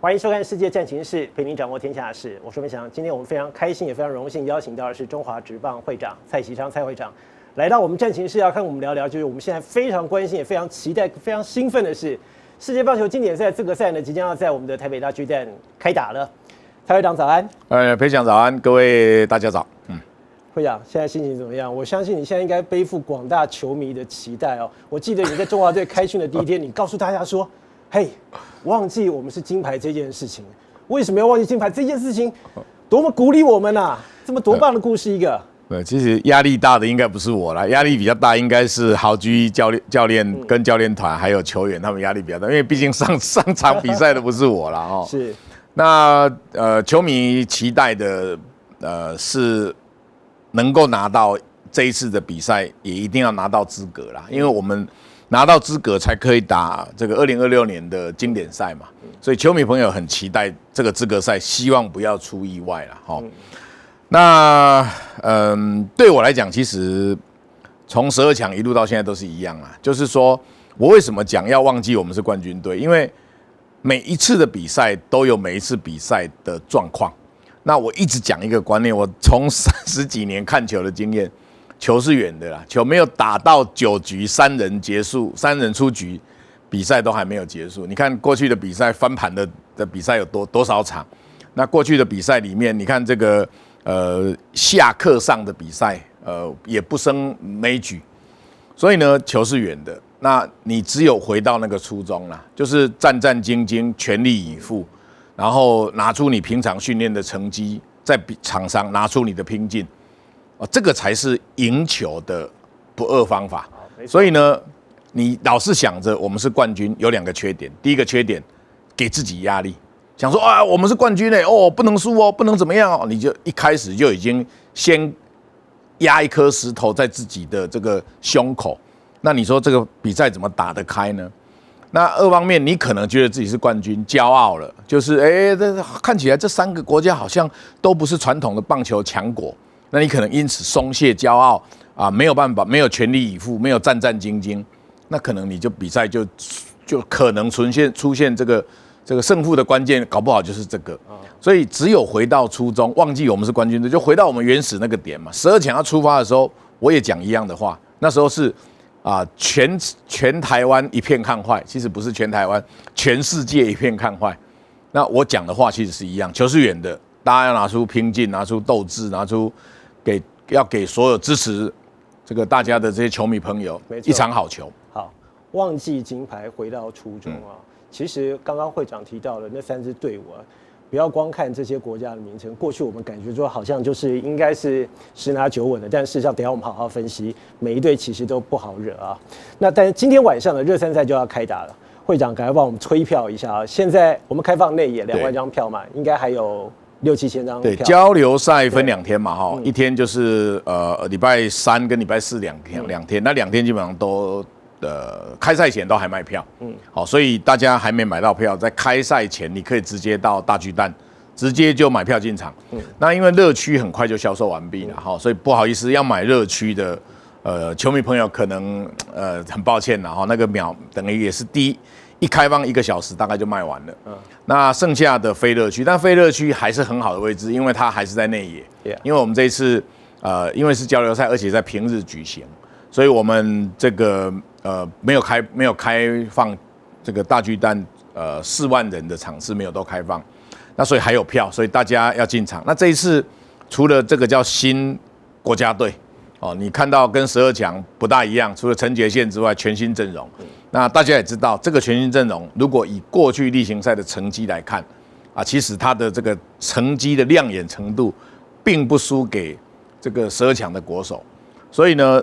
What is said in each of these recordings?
欢迎收看《世界战情室》，陪您掌握天下事。我是文祥。今天我们非常开心，也非常荣幸邀请到的是中华职棒会长蔡其昌蔡会长来到我们战情室，要跟我们聊聊，就是我们现在非常关心、也非常期待、非常兴奋的是，世界棒球经典赛资格赛呢，即将要在我们的台北大巨蛋开打了。蔡会长早安。裴长早安，各位大家早。会长，现在心情怎么样？我相信你现在应该背负广大球迷的期待哦。我记得你在中华队开训的第一天，你告诉大家说：“嘿，忘记我们是金牌这件事情，为什么要忘记金牌这件事情？多么鼓励我们啊！这么多棒的故事一个。”其实压力大的应该不是我啦，压力比较大应该是豪居教练跟教练团还有球员，他们压力比较大，因为毕竟上场比赛的不是我啦哦。是。那球迷期待的是能够拿到这一次的比赛，也一定要拿到资格啦，因为我们拿到资格才可以打这个2026年的经典赛嘛，所以球迷朋友很期待这个资格赛，希望不要出意外啦齁。那对我来讲，其实从12强一路到现在都是一样啊，就是说我为什么讲要忘记我们是冠军队，因为每一次的比赛都有每一次比赛的状况。那我一直讲一个观念，我从30几年看球的经验，球是远的啦，球没有打到9局3人结束，3人出局，比赛都还没有结束。你看过去的比赛翻盘的比赛有多少场？那过去的比赛里面，你看这个下课上的比赛，也不胜枚举。所以呢，球是远的，那你只有回到那个初衷啦，就是战战兢兢，全力以赴。然后拿出你平常训练的成绩，在场上拿出你的拼劲，这个才是赢球的不二方法。所以呢，你老是想着我们是冠军，有2个缺点。第一个缺点，给自己压力，想说啊，我们是冠军哦，不能输哦，不能怎么样哦，你就一开始就已经先压一颗石头在自己的这个胸口。那你说这个比赛怎么打得开呢？那2方面，你可能觉得自己是冠军，骄傲了，就是这看起来这3个国家好像都不是传统的棒球强国，那你可能因此松懈骄傲啊，没有办法，没有全力以赴，没有战战兢兢，那可能你就比赛就可能出现这个胜负的关键，搞不好就是这个。所以只有回到初衷，忘记我们是冠军队，就回到我们原始那个点嘛。12强要出发的时候，我也讲一样的话，那时候是。全台湾一片看坏，其实不是全台湾，全世界一片看坏。那我讲的话其实是一样，球是远的，大家要拿出拼劲，拿出斗志，拿出要给所有支持这个大家的这些球迷朋友一场好球。好，忘记金牌，回到初衷啊。其实刚刚会长提到了那3支队伍啊。不要光看这些国家的名称，过去我们感觉说好像就是应该是10拿9稳的，但事实上等一下我们好好分析，每一队其实都不好惹啊。那但是今天晚上的热身赛就要开打了，会长赶快帮我们催票一下啊！现在我们开放内野2万张票嘛，应该还有6、7千张票。对，交流赛分2天嘛，哈，一天就是礼拜3跟礼拜4两天，那2天基本上都。开赛前都还卖票，好，所以大家还没买到票，在开赛前你可以直接到大巨蛋，直接就买票进场。那因为热区很快就销售完毕了，哈，所以不好意思，要买热区的球迷朋友可能很抱歉了哈，那个秒等于也是一开放1个小时大概就卖完了。那剩下的非热区，但非热区还是很好的位置，因为它还是在内野。因为我们这一次因为是交流赛，而且在平日举行，所以我们这个。没有开放这个大巨蛋4万人的场次没有都开放，那所以还有票，所以大家要进场。那这一次除了这个叫新国家队哦，你看到跟12强不大一样，除了陈杰宪之外，全新阵容。那大家也知道，这个全新阵容如果以过去例行赛的成绩来看啊，其实他的这个成绩的亮眼程度，并不输给这个12强的国手。所以呢，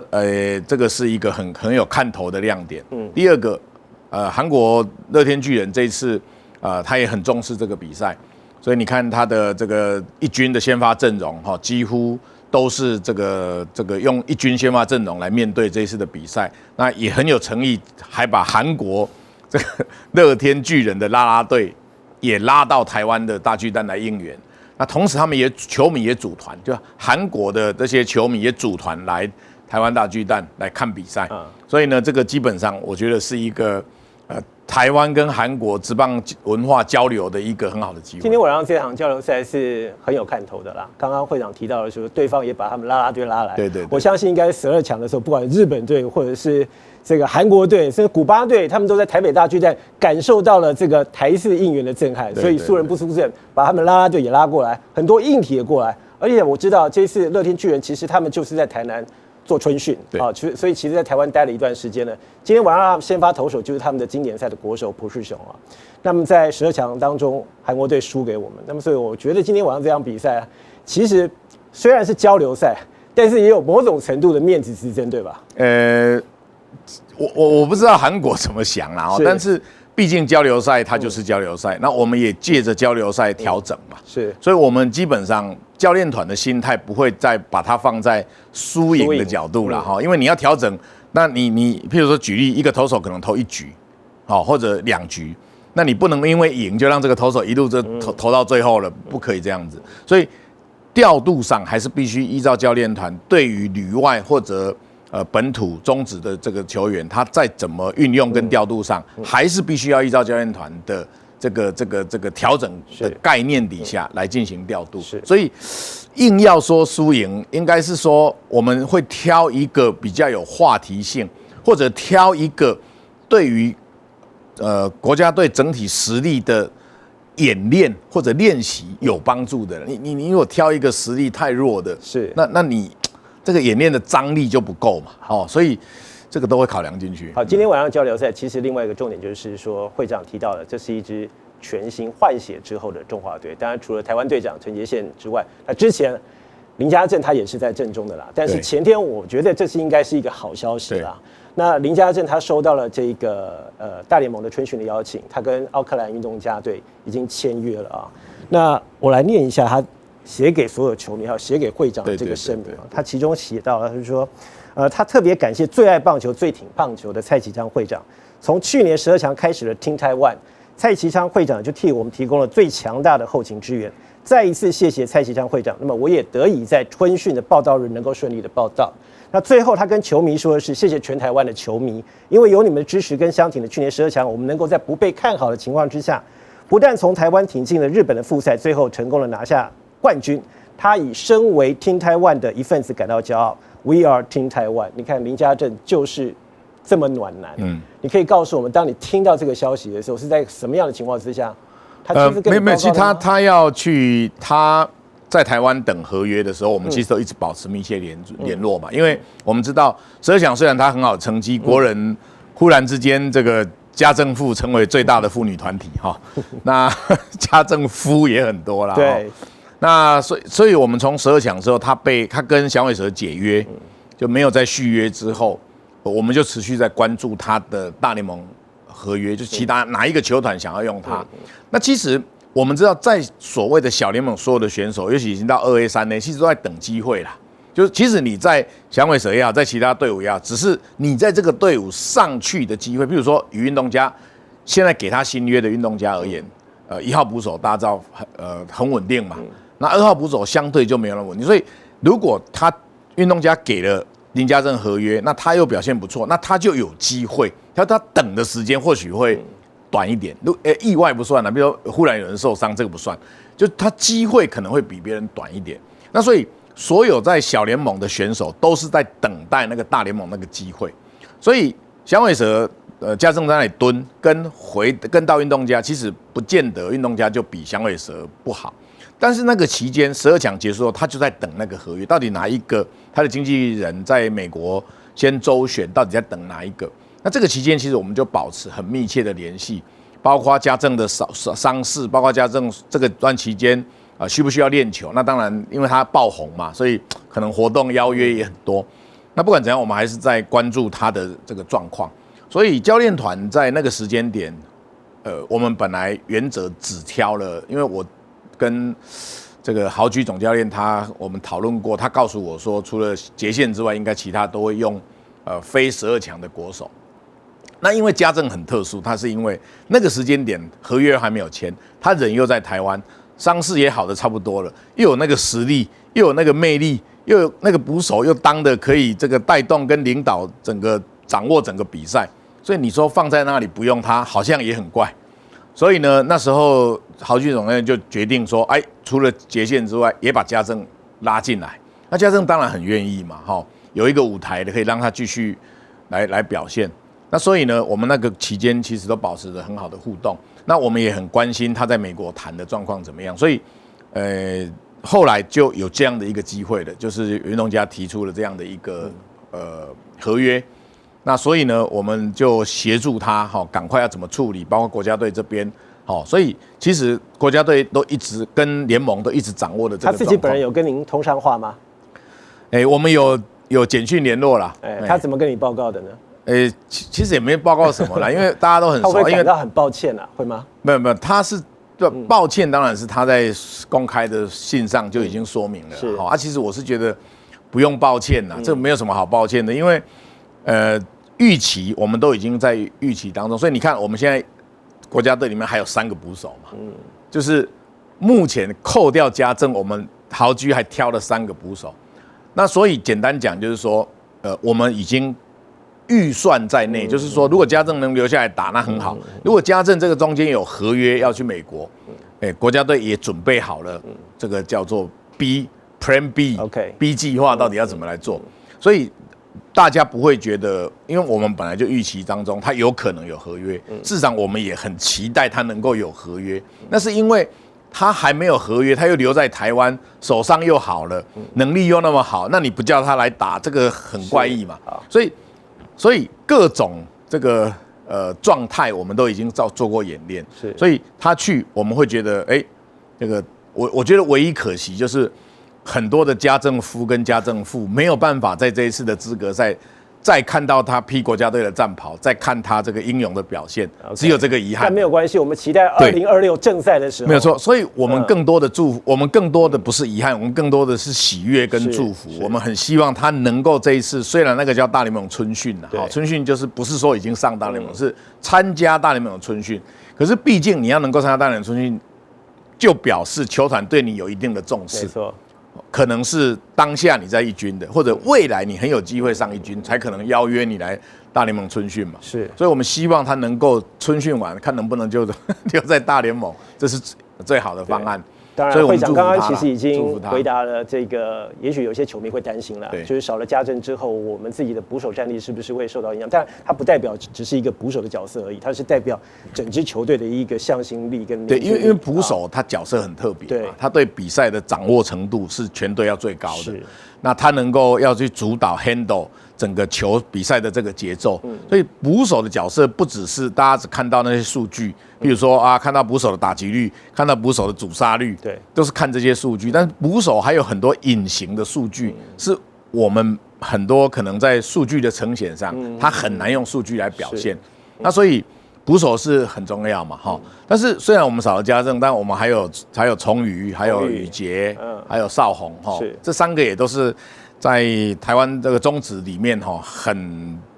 这个是一个很有看头的亮点。第二个，韩国乐天巨人这一次，他也很重视这个比赛，所以你看他的这个一军的先发阵容，哈，几乎都是这个用一军先发阵容来面对这一次的比赛，那也很有诚意，还把韩国这个乐天巨人的啦啦队也拉到台湾的大巨蛋来应援。那同时，他们球迷也组团，就韩国的这些球迷也组团来台湾大巨蛋来看比赛。所以呢，这个基本上我觉得是一个台湾跟韩国职棒文化交流的一个很好的机会。今天晚上这场交流赛是很有看头的啦。刚刚会长提到的时候，对方也把他们啦啦队拉来。对，我相信应该12强的时候，不管日本队或者是这个韩国队，甚至古巴队，他们都在台北大巨蛋感受到了这个台式应援的震撼。所以输人不输阵，把他们啦啦队也拉过来，很多硬体也过来。而且我知道这次乐天巨人其实他们就是在台南做春训啊，所以其实在台湾待了一段时间了。今天晚上先发投手就是他们的经典赛的国手朴世雄啊。那么在12强当中，韩国队输给我们，那么所以我觉得今天晚上这场比赛其实虽然是交流赛，但是也有某种程度的面子之争，对吧？我不知道韩国怎么想啦，但是毕竟交流赛它就是交流赛，那我们也借着交流赛调整嘛，是，所以我们基本上教练团的心态不会再把它放在输赢的角度了哈，因为你要调整，那你譬如说举例，一个投手可能投1局，好或者2局，那你不能因为赢就让这个投手一路就投到最后了，不可以这样子，所以调度上还是必须依照教练团对于旅外或者本土中职的这个球员，他再怎么运用跟调度上，还是必须要依照教练团的这个调整的概念底下来进行调度。所以硬要说输赢，应该是说我们会挑一个比较有话题性，或者挑一个对于国家队整体实力的演练或者练习有帮助的。你如果挑一个实力太弱的，是那你这个演练的张力就不够嘛，所以这个都会考量进去。好，今天晚上交流赛，其实另外一个重点就是说，会长提到了，这是一支全新换血之后的中华队。当然，除了台湾队长陈杰宪之外，那之前林家正他也是在阵中的啦。但是前天我觉得这是应该是一个好消息啦。那林家正他收到了这个大联盟的春训的邀请，他跟奥克兰运动家队已经签约了啊。那我来念一下他写给所有球迷，还有写给会长的这个声明啊。他其中写到了，他就说，他特别感谢最爱棒球、最挺棒球的蔡其昌会长。从去年12强开始的 Team Taiwan， 蔡其昌会长就替我们提供了最强大的后勤支援。再一次谢谢蔡其昌会长，那么我也得以在春训的报道日能够顺利的报道。那最后他跟球迷说的是，谢谢全台湾的球迷，因为有你们的支持跟相挺的去年12强，我们能够在不被看好的情况之下，不但从台湾挺进了日本的复赛，最后成功的拿下冠军。他以身为 Team Taiwan 的一份子感到骄傲。We are Team Taiwan。你看林家正就是这么暖男。你可以告诉我们，当你听到这个消息的时候，是在什么样的情况之下？没有，其实他要去他在台湾等合约的时候，我们其实都一直保持密切联络嘛，因为我们知道12强虽然他很好的成绩，国人忽然之间这个家政妇成为最大的妇女团体哈，那家政夫也很多啦。对。那所以我们从12强之后，他跟响尾蛇解约，就没有再续约之后，我们就持续在关注他的大联盟合约，就是其他哪一个球团想要用他。那其实我们知道，在所谓的小联盟，所有的选手，尤其已经到2A、3A，其实都在等机会啦。就是其实你在响尾蛇也好，在其他队伍也好，只是你在这个队伍上去的机会。比如说以运动家现在给他新约的运动家而言，1号捕手大家知道很稳定嘛。那2号捕手相对就没有那么稳定，所以如果他运动家给了林家正合约，那他又表现不错，那他就有机会，他等的时间或许会短一点。意外不算啦，比如说忽然有人受伤，这个不算，就他机会可能会比别人短一点。那所以所有在小联盟的选手都是在等待那个大联盟那个机会，所以响尾蛇家政在那里蹲，跟到运动家，其实不见得运动家就比响尾蛇不好。但是那个期间12强结束后，他就在等那个合约，到底哪一个他的经纪人在美国先周旋，到底在等哪一个？那这个期间其实我们就保持很密切的联系，包括家政的伤势，包括家政这个段期间需不需要练球？那当然，因为他爆红嘛，所以可能活动邀约也很多。那不管怎样，我们还是在关注他的这个状况。所以教练团在那个时间点，我们本来原则只挑了，因为我跟这个豪居总教练我们讨论过，他告诉我说，除了杰宪之外，应该其他都会用非12强的国手。那因为家政很特殊，他是因为那个时间点合约还没有签，他人又在台湾，伤势也好的差不多了，又有那个实力，又有那个魅力，又有那个捕手，又当的可以这个带动跟领导掌握整个比赛，所以你说放在那里不用他，好像也很怪。所以呢，那时候豪俊总教练就决定说，哎，除了杰宪之外，也把家政拉进来。那家政当然很愿意嘛，有一个舞台的可以让他继续来表现。那所以呢，我们那个期间其实都保持着很好的互动。那我们也很关心他在美国谈的状况怎么样。所以，后来就有这样的一个机会了，就是运动家提出了这样的一个合约。那所以呢，我们就协助他赶快要怎么处理，包括国家队这边。所以其实国家队都一直跟联盟都一直掌握的这个状况。他自己本人有跟您通上话吗？我们有简讯联络啦。他怎么跟你报告的呢？其实也没报告什么啦，因为大家都很熟。他会感到很抱歉啊，会吗？没有，他是抱歉，当然是他在公开的信上就已经说明了。其实我是觉得不用抱歉啦，这没有什么好抱歉的，因为预期我们都已经在预期当中，所以你看我们现在国家队里面还有3个捕手嘛，就是目前扣掉家政，我们豪居还挑了3个捕手。那所以简单讲就是说，我们已经预算在内，就是说，如果家政能留下来打，那很好。如果家政这个中间有合约要去美国，国家队也准备好了，这个叫做 Plan B 计划到底要怎么来做。所以大家不会觉得，因为我们本来就预期当中他有可能有合约，事实上我们也很期待他能够有合约。那是因为他还没有合约，他又留在台湾，手上又好了，能力又那么好，那你不叫他来打，这个很怪异嘛。所以各种这个状态，我们都已经做过演练。所以他去，我们会觉得，这个我觉得唯一可惜就是很多的家政夫跟家政妇没有办法在这一次的资格赛再看到他披国家队的战袍，再看他这个英勇的表现，只有这个遗憾。但没有关系，我们期待2026正赛的时候。没有错，所以我们更多的祝福，我们更多的不是遗憾，我们更多的是喜悦跟祝福。我们很希望他能够这一次，虽然那个叫大联盟春训春训就是不是说已经上大联盟，是参加大联盟的春训。可是毕竟你要能够参加大联盟春训，就表示球团对你有一定的重视。没错。可能是当下你在一军的，或者未来你很有机会上一军，才可能邀约你来大联盟春训嘛。是，所以我们希望他能够春训完，看能不能就留在大联盟，这是最好的方案。当然，会长刚刚其实已经回答了这个，也许有些球迷会担心了，就是少了家政之后，我们自己的捕手战力是不是会受到影响？但它不代表只是一个捕手的角色而已，它是代表整支球队的一个向心力跟对，因为捕手他角色很特别嘛，他对比赛的掌握程度是全队要最高的。那他能够要去主导 handle 整个球比赛的这个节奏，所以捕手的角色不只是大家只看到那些数据，比如说看到捕手的打击率，看到捕手的阻杀率，对，都是看这些数据。但是捕手还有很多隐形的数据，是我们很多可能在数据的呈现上，他很难用数据来表现。那所以捕手是很重要嘛，但是虽然我们少了家政，但我们还有崇宇，还有宇杰，还有少宏，这3个也都是在台湾这个中职里面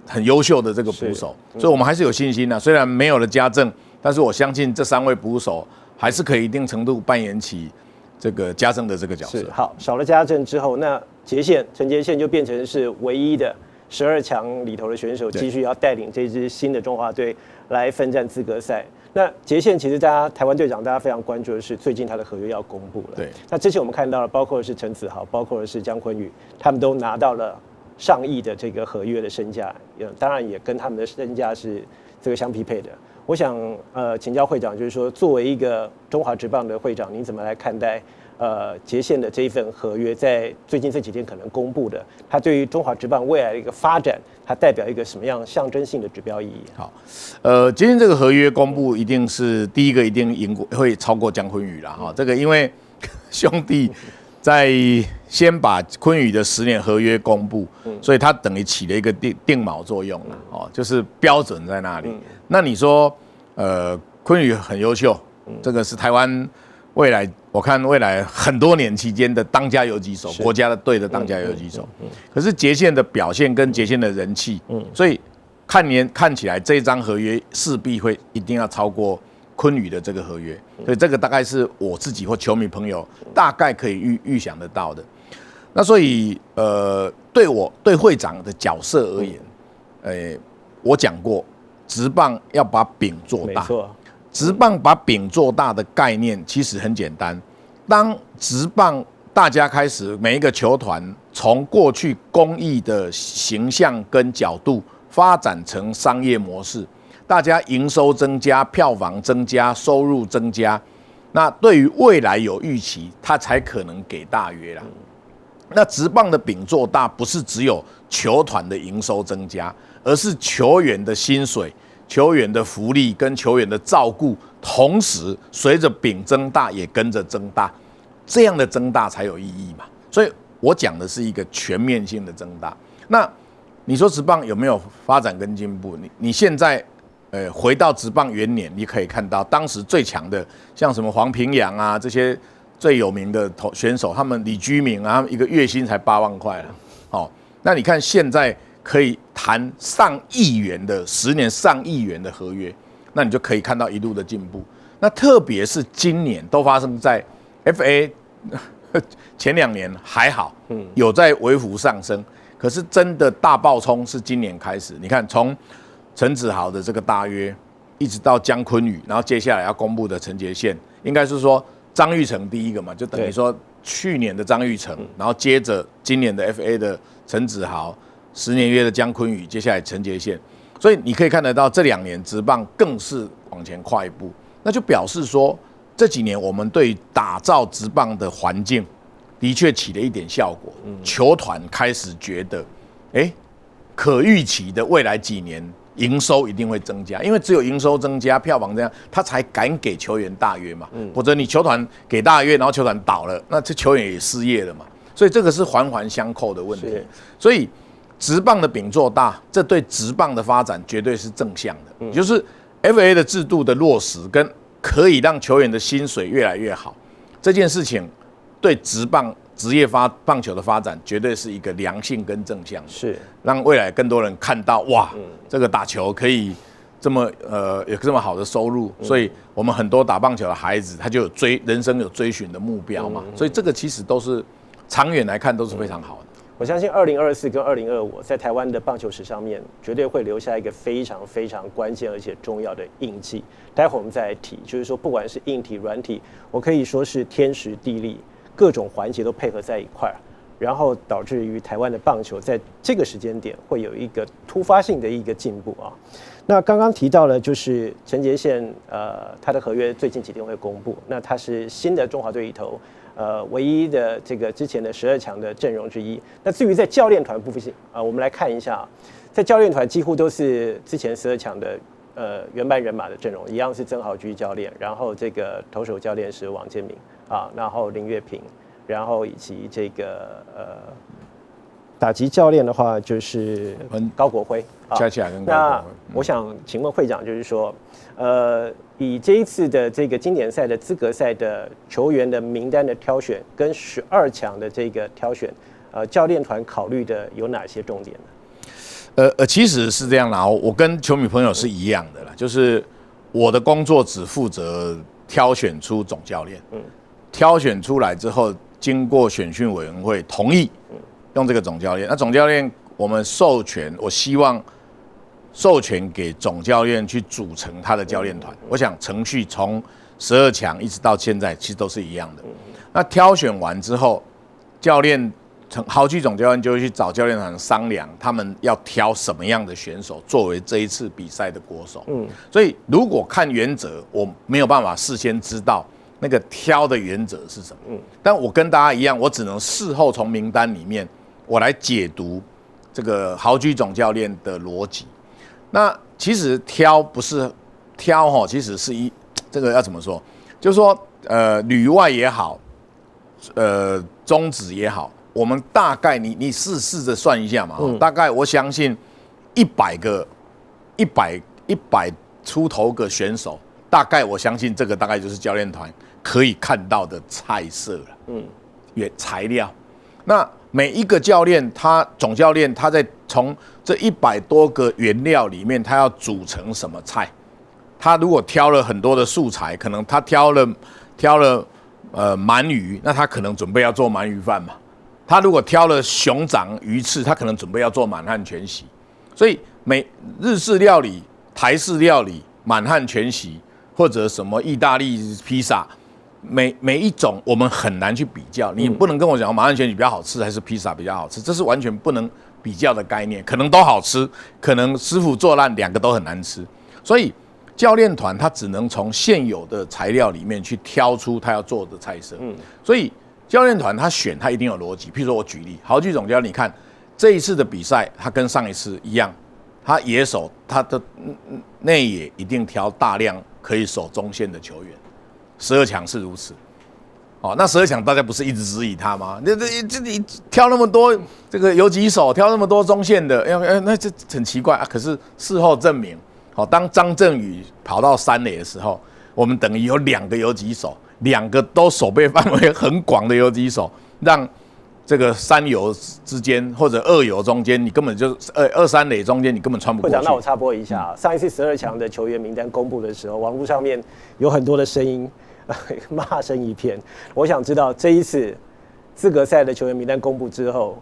很优秀的这个捕手，所以我们还是有信心的。虽然没有了家政，但是我相信这3位捕手还是可以一定程度扮演起这个家政的这个角色。是好，少了家政之后，那陈杰宪就变成是唯一的12强里头的选手，继续要带领这支新的中华队来奋战资格赛。那杰宪其实台湾队长大家非常关注的是，最近他的合约要公布了。对，那之前我们看到了，包括是陈子豪，包括是江坤宇，他们都拿到了上亿的这个合约的身价，当然也跟他们的身价是这个相匹配的。我想请教会长，就是说作为一个中华职棒的会长，您怎么来看待杰宪的这一份合约，在最近这几天可能公布的，它对于中华职棒未来的一个发展，它代表一个什么样象征性的指标意义？好，杰宪这个合约公布，一定是第一个一定会超过江坤宇啦，这个因为兄弟在先把坤宇的10年合约公布，所以他等于起了一个定锚作用了，就是标准在那里。那你说，坤宇很优秀，这个是台湾未来，我看未来很多年期间的当家游击手，国家的队的当家游击手。可是杰宪的表现跟杰宪的人气，所以看起来这一张合约势必会一定要超过坤宇的这个合约，所以这个大概是我自己或球迷朋友大概可以预想得到的。那所以对会长的角色而言，我讲过，职棒要把饼做大。没错，职棒把饼做大的概念其实很简单，当职棒大家开始每一个球团从过去公益的形象跟角度发展成商业模式，大家营收增加，票房增加，收入增加，那对于未来有预期，他才可能给大约啦。那职棒的饼做大，不是只有球团的营收增加，而是球员的薪水、球员的福利跟球员的照顾，同时随着饼增大也跟着增大，这样的增大才有意义嘛。所以我讲的是一个全面性的增大。那你说职棒有没有发展跟进步？你现在回到职棒元年，你可以看到当时最强的，像什么黄平洋啊这些最有名的选手，他们李居明啊，他们一个月薪才8万块了。哦，那你看现在可以谈上亿元的10年上亿元的合约，那你就可以看到一路的进步。那特别是今年都发生在 FA 前2年还好，有在微幅上升。可是真的大爆冲是今年开始，你看从陈子豪的这个大约，一直到江坤宇，然后接下来要公布的陈杰宪，应该是说张育成第一个嘛，就等于说去年的张育成，然后接着今年的 FA 的陈子豪，10年约的江坤宇，接下来陈杰宪，所以你可以看得到这2年职棒更是往前跨一步，那就表示说这几年我们对于打造职棒的环境。的确起了一点效果，球团开始觉得，可预期的未来几年营收一定会增加，因为只有营收增加、票房这样，他才敢给球员大约嘛。否则你球团给大约，然后球团倒了，那这球员也失业了嘛。所以这个是环环相扣的问题。所以职棒的饼做大，这对职棒的发展绝对是正向的。就是 FA 的制度的落实，跟可以让球员的薪水越来越好这件事情。对职业棒球的发展，绝对是一个良性跟正向的，是让未来更多人看到哇，这个打球可以这么有这么好的收入，所以我们很多打棒球的孩子，他就有人生有追寻的目标嘛，所以这个其实都是长远来看都是非常好的。我相信2024跟2025在台湾的棒球史上面，绝对会留下一个非常非常关键而且重要的印记。待会我们再来提，就是说不管是硬体、软体，我可以说是天时地利。各种环节都配合在一块儿，然后导致于台湾的棒球在这个时间点会有一个突发性的一个进步啊。那刚刚提到了，就是陈杰宪，他的合约最近几天会公布，那他是新的中华队里头，唯一的这个之前的12强的阵容之一。那至于在教练团部分我们来看一下，在教练团几乎都是之前12强的原班人马的阵容，一样是曾豪居教练，然后这个投手教练是王建民。然后林岳平，然后以及这个打击教练的话就是高国辉，恰恰跟高国辉。那我想请问会长，就是说，以这一次的这个经典赛的资格赛的球员的名单的挑选，跟12强的这个挑选，教练团考虑的有哪些重点呢？其实是这样啦，我跟球迷朋友是一样的啦，就是我的工作只负责挑选出总教练。挑选出来之后，经过选训委员会同意用这个总教练。那总教练我们授权，我希望授权给总教练去组成他的教练团。我想程序从12强一直到现在，其实都是一样的。那挑选完之后，教练豪居总教练就会去找教练团商量，他们要挑什么样的选手作为这一次比赛的国手。所以如果看原则，我没有办法事先知道。那个挑的原则是什么？但我跟大家一样，我只能事后从名单里面我来解读这个豪居总教练的逻辑。那其实挑不是挑哈，其实是这个要怎么说？就是说旅外也好，中职也好，我们大概你试着算一下嘛，大概我相信100出头个选手，大概我相信这个大概就是教练团。可以看到的菜色了，材料。那每一个教练，总教练他在从这100多个原料里面，他要煮成什么菜？他如果挑了很多的素材，可能他挑了鳗鱼，那他可能准备要做鳗鱼饭嘛。他如果挑了熊掌、鱼翅，他可能准备要做满汉全席。所以日式料理台式料理、满汉全席或者什么意大利披萨，每一种我们很难去比较。你不能跟我讲满汉全席比较好吃还是披萨比较好吃，这是完全不能比较的概念。可能都好吃，可能师傅做烂，两个都很难吃。所以教练团他只能从现有的材料里面去挑出他要做的菜色。所以教练团他选他一定有逻辑。譬如说我举例，豪居总教练，你看这一次的比赛，他跟上一次一样，他野手他的内野一定挑大量可以守中线的球员，12强是如此。哦，那12强大家不是一直质疑他吗？你挑那么多这个游击手，挑那么多中线的，那这很奇怪啊。可是事后证明，好，当张振宇跑到3垒的时候，我们等于有2个游击手，2个都守备范围很广的游击手，让这个3游之间或者2游中间，你根本就2、3垒中间你根本穿不过去。会长，那我插播一下，上一次12强的球员名单公布的时候，网络上面有很多的声音，骂声一片。我想知道这一次资格赛的球员名单公布之后，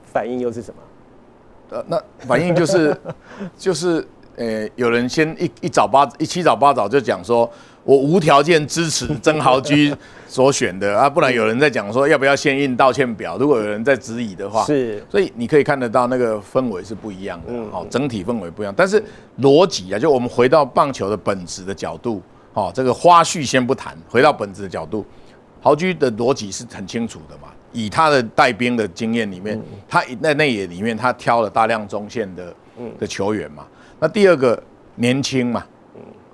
反应又是什么？那反应就是有人先一七早八早就讲说，我无条件支持曾豪居所选的啊，不然有人在讲说要不要先印道歉表。如果有人在质疑的话，是，所以你可以看得到那个氛围是不一样的，好，整体氛围不一样。但是逻辑啊，就我们回到棒球的本质的角度，好，这个花絮先不谈，回到本质的角度，豪居的逻辑是很清楚的嘛。以他的带兵的经验里面，他在内野里面他挑了大量中线的球员嘛。那第二个年轻嘛，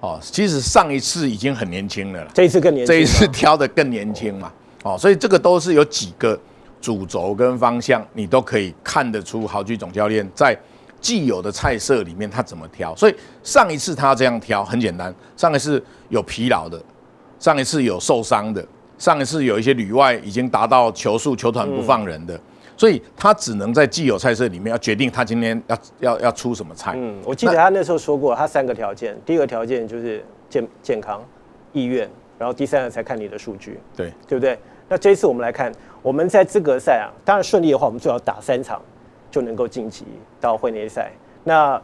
哦，其实上一次已经很年轻了啦，这一次更年轻，这一次挑的更年轻嘛，哦，所以这个都是有几个主轴跟方向，你都可以看得出豪居总教练在既有的菜色里面他怎么挑。所以上一次他这样挑很简单，上一次有疲劳的，上一次有受伤的。上一次有一些旅外已经达到球速，球团不放人的，所以他只能在既有菜色里面要决定他今天要出什么菜。我记得他那时候说过，他3个条件，第一个条件就是健康、意愿，然后第3个才看你的数据，对不对？那这一次我们来看，我们在资格赛啊，当然顺利的话，我们最好打3场就能够晋级到会内赛。那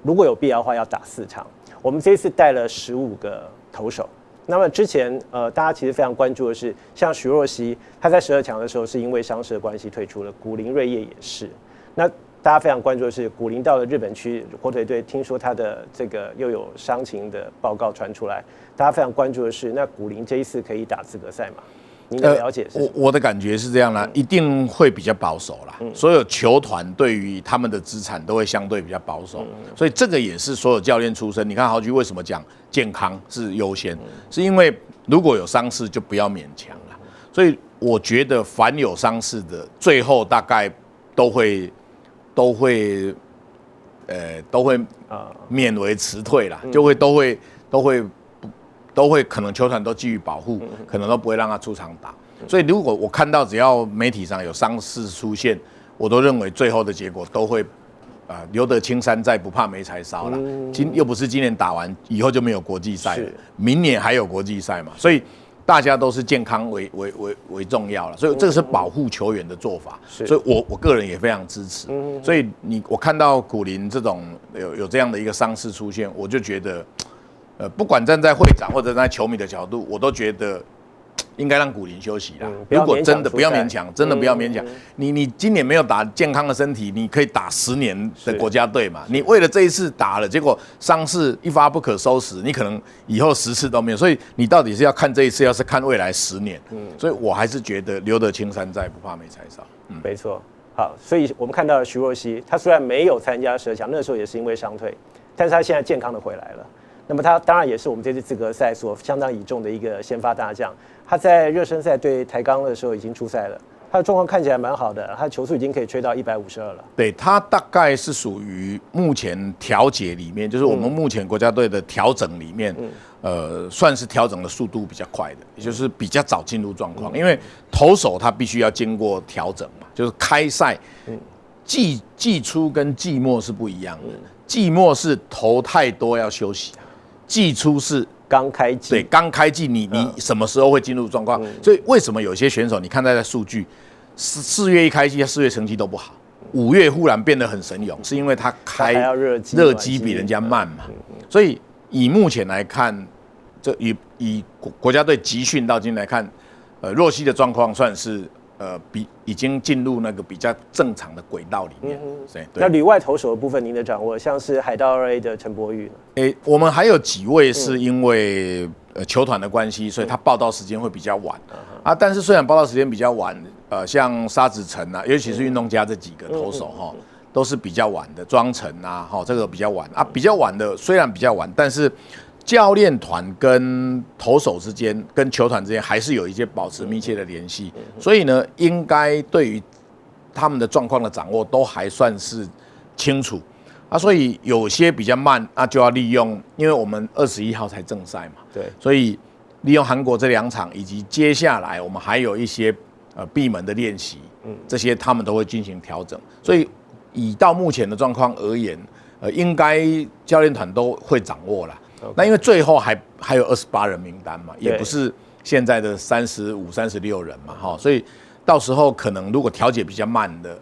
如果有必要的话，要打4场。我们这一次带了15个投手。那么之前大家其实非常关注的是，像徐若曦，他在12强的时候是因为伤势的关系退出了，古林瑞叶也是。那大家非常关注的是，古林到了日本去火腿队，听说他的这个又有伤情的报告传出来，大家非常关注的是，那古林这一次可以打资格赛吗？您的了解是？我的感觉是这样啦，一定会比较保守啦。所有球团对于他们的资产都会相对比较保守，所以这个也是所有教练出身。你看豪居为什么讲健康是优先，是因为如果有伤势就不要勉强了。所以我觉得凡有伤势的，最后大概都会免为辞退啦，就会都会可能球团都给予保护，可能都不会让他出场打。所以如果我看到只要媒体上有伤势出现，我都认为最后的结果都会留得青山在，不怕没柴烧啦。又不是今年打完以后就没有国际赛了，明年还有国际赛嘛，所以大家都是健康为重要了。所以这个是保护球员的做法，所以我个人也非常支持。所以我看到古林这种有这样的一个伤势出现，我就觉得。不管站在会长或者站在球迷的角度，我都觉得应该让古林休息啦。如果真的不要勉强，真的不要勉强。你今年没有打健康的身体，你可以打10年的国家队嘛？你为了这一次打了，结果伤势一发不可收拾，你可能以后10次都没有。所以你到底是要看这一次，要是看未来10年？所以我还是觉得留得青山在，不怕没柴烧。没错。好，所以我们看到徐若曦，她虽然没有参加12强，那时候也是因为伤退，但是她现在健康的回来了。那么他当然也是我们这次资格赛所相当倚重的一个先发大将。他在热身赛对台钢的时候已经出赛了，他的状况看起来蛮好的，他的球速已经可以吹到152了。对，他大概是属于目前调节里面，就是我们目前国家队的调整里面，算是调整的速度比较快的，也就是比较早进入状况。因为投手他必须要经过调整嘛，就是开赛季初跟季末是不一样的，季末是投太多要休息。季初是刚开季，对，刚开季你什么时候会进入状况？所以为什么有些选手你看他的数据，4月一开季，他4月成绩都不好， 5月忽然变得很神勇，是因为他开热机比人家慢嘛。所以以目前来看，这以国家队集训到今天来看，若曦的状况算是已经进入那个比较正常的轨道里面。那旅外投手的部分，您的掌握，像是海盗2A 的陈柏宇，我们还有几位是因为球团的关系，所以他报道时间会比较晚啊。但是虽然报道时间比较晚，像沙子成啊，尤其是运动家这几个投手哈，都是比较晚的。庄成啊，这个比较晚啊，比较晚的虽然比较晚，但是教练团跟投手之间、跟球团之间还是有一些保持密切的联系，所以呢，应该对于他们的状况的掌握都还算是清楚啊。所以有些比较慢啊，就要利用，因为我们21号才正赛嘛，对，所以利用韩国这2场，以及接下来我们还有一些闭门的练习，这些他们都会进行调整。所以以到目前的状况而言，应该教练团都会掌握啦。那因为最后还有28人名单嘛，也不是现在的35、36人嘛，所以到时候可能如果调节比较慢的，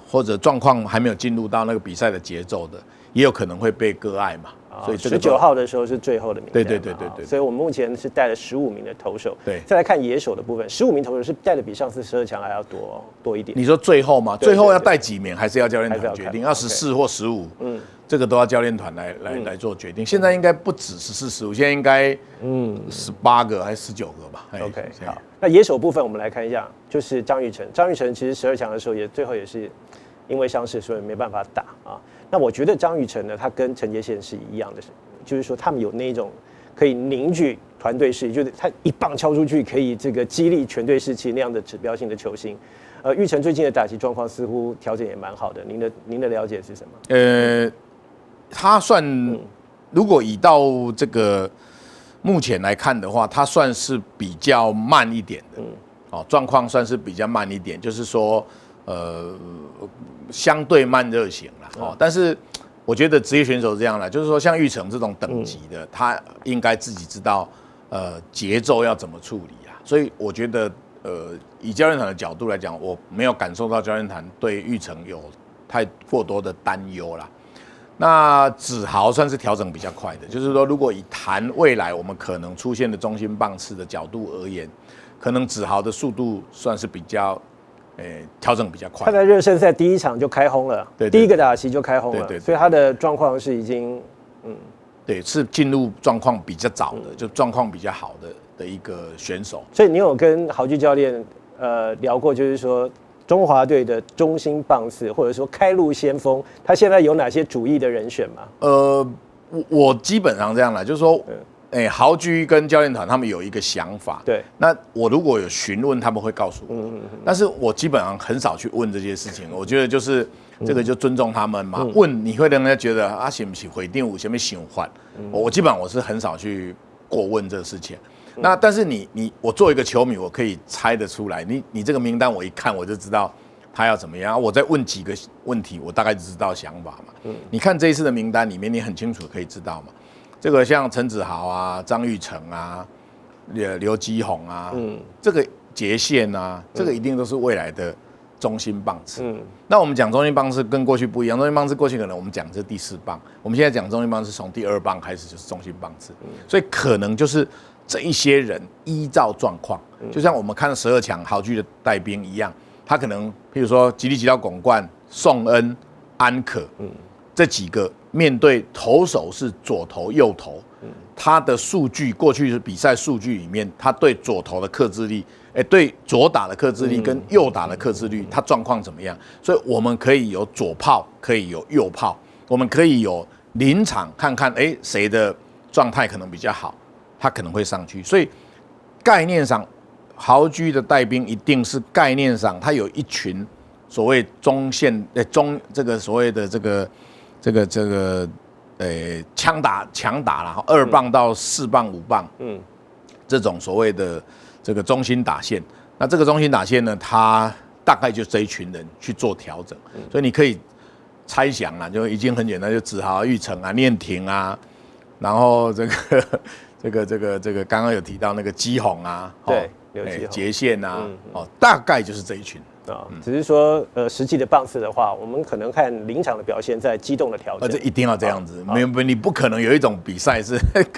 或者状况还没有进入到那个比赛的节奏的，也有可能会被割爱嘛。所以19号的时候是最后的名单，对。所以我们目前是带了15名的投手。对，再来看野手的部分，15名投手是带的比上次12强还要多一点。你说最后吗？最后要带几名，还是要教练团决定？要14或15？这个都要教练团来做决定。现在应该不止14、15，现在应该18个还是19个吧 ？OK， 好。那野手部分我们来看一下，就是张育成。张育成其实12强的时候最后也是因为伤势，所以没办法打啊。那我觉得张育成呢，他跟陈杰宪是一样的，就是说他们有那种可以凝聚团队士气，就是他一棒敲出去可以这个激励全队士气那样的指标性的球星。育成最近的打击状况似乎调整也蛮好的，您的了解是什么？他算如果以到这个目前来看的话，他算是比较慢一点的，状况算是比较慢一点，就是说相对慢热型啦，但是我觉得职业选手这样啦，就是说像育成这种等级的，他应该自己知道节奏要怎么处理啊，所以我觉得以教练团的角度来讲，我没有感受到教练团对育成有太过多的担忧啦。那子豪算是调整比较快的，就是说如果以谈未来我们可能出现的中心棒次的角度而言，可能子豪的速度算是比较调整比较快。他在热身赛第1场就开轰了，对，第1个打席就开轰了，所以他的状况是已经对，是进入状况比较早的，就状况比较好的一个选手。所以你有跟豪居教练聊过，就是说中华队的中心棒次或者说开路先锋，他现在有哪些主力的人选吗？我基本上这样啦，就是说，豪居跟教练团他们有一个想法，对。那我如果有询问，他们会告诉我，但是我基本上很少去问这些事情。我觉得就是这个就尊重他们嘛，问你会让人家觉得啊，是不是回定有什么想法？我基本上我是很少去过问这个事情。那但是我做一个球迷，我可以猜得出来，你这个名单我一看我就知道他要怎么样，我再问几个问题，我大概就知道想法嘛。你看这一次的名单里面，你很清楚可以知道嘛。这个像陈子豪啊、张育成啊、刘基宏啊，这个杰宪啊，这个一定都是未来的中心棒次。那我们讲中心棒次跟过去不一样，中心棒次过去可能我们讲是第4棒，我们现在讲中心棒次从第2棒开始就是中心棒次，所以可能就是这一些人依照状况，就像我们看12强豪居的带兵一样，他可能譬如说吉利吉到巩冠、宋恩、安可，这几个面对投手是左投右投，他的数据过去的比赛数据里面，他对左投的克制力，对左打的克制力跟右打的克制力，他状况怎么样？所以我们可以有左炮，可以有右炮，我们可以有临场看看，谁的状态可能比较好，他可能会上去。所以概念上，豪居的带兵一定是概念上，他有一群所谓中线这个所谓的这个强打啦，2棒到4棒5棒，这种所谓的这个中心打线，那这个中心打线呢，它大概就这一群人去做调整，所以你可以猜想啦，就已经很简单，就子豪、育成啊、念庭啊，然后这个刚刚有提到那个基宏啊，对，刘基宏、杰宪啊，大概就是这一群。只是说实际的棒次的话，我们可能看临场的表现，在机动的调整。这一定要这样子，你不可能有一种比赛是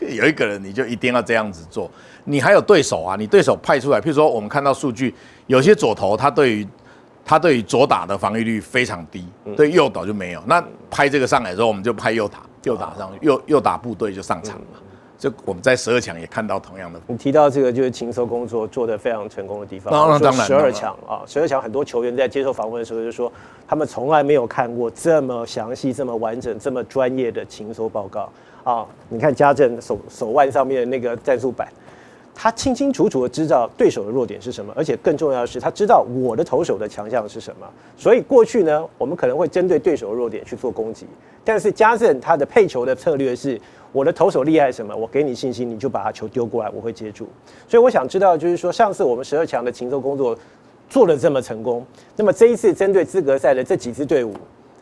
有一个人你就一定要这样子做，你还有对手啊，你对手派出来，譬如说我们看到数据，有些左投他对于左打的防御率非常低，对右打就没有。那拍这个上来的时候，我们就拍右打上去，右打部队就上场嘛。就我们在12强也看到同样的。你提到这个就是情搜工作做得非常成功的地方。当然12强啊，12强很多球员在接受访问的时候就说，他们从来没有看过这么详细、这么完整、这么专业的情搜报告啊！你看家政手腕上面的那个战术板。他清清楚楚的知道对手的弱点是什么，而且更重要的是，他知道我的投手的强项是什么。所以过去呢，我们可能会针对对手的弱点去做攻击，但是家政他的配球的策略是，我的投手厉害什么，我给你信心，你就把他球丢过来，我会接住。所以我想知道，就是说上次我们12强的情搜工作做得这么成功，那么这一次针对资格赛的这几支队伍，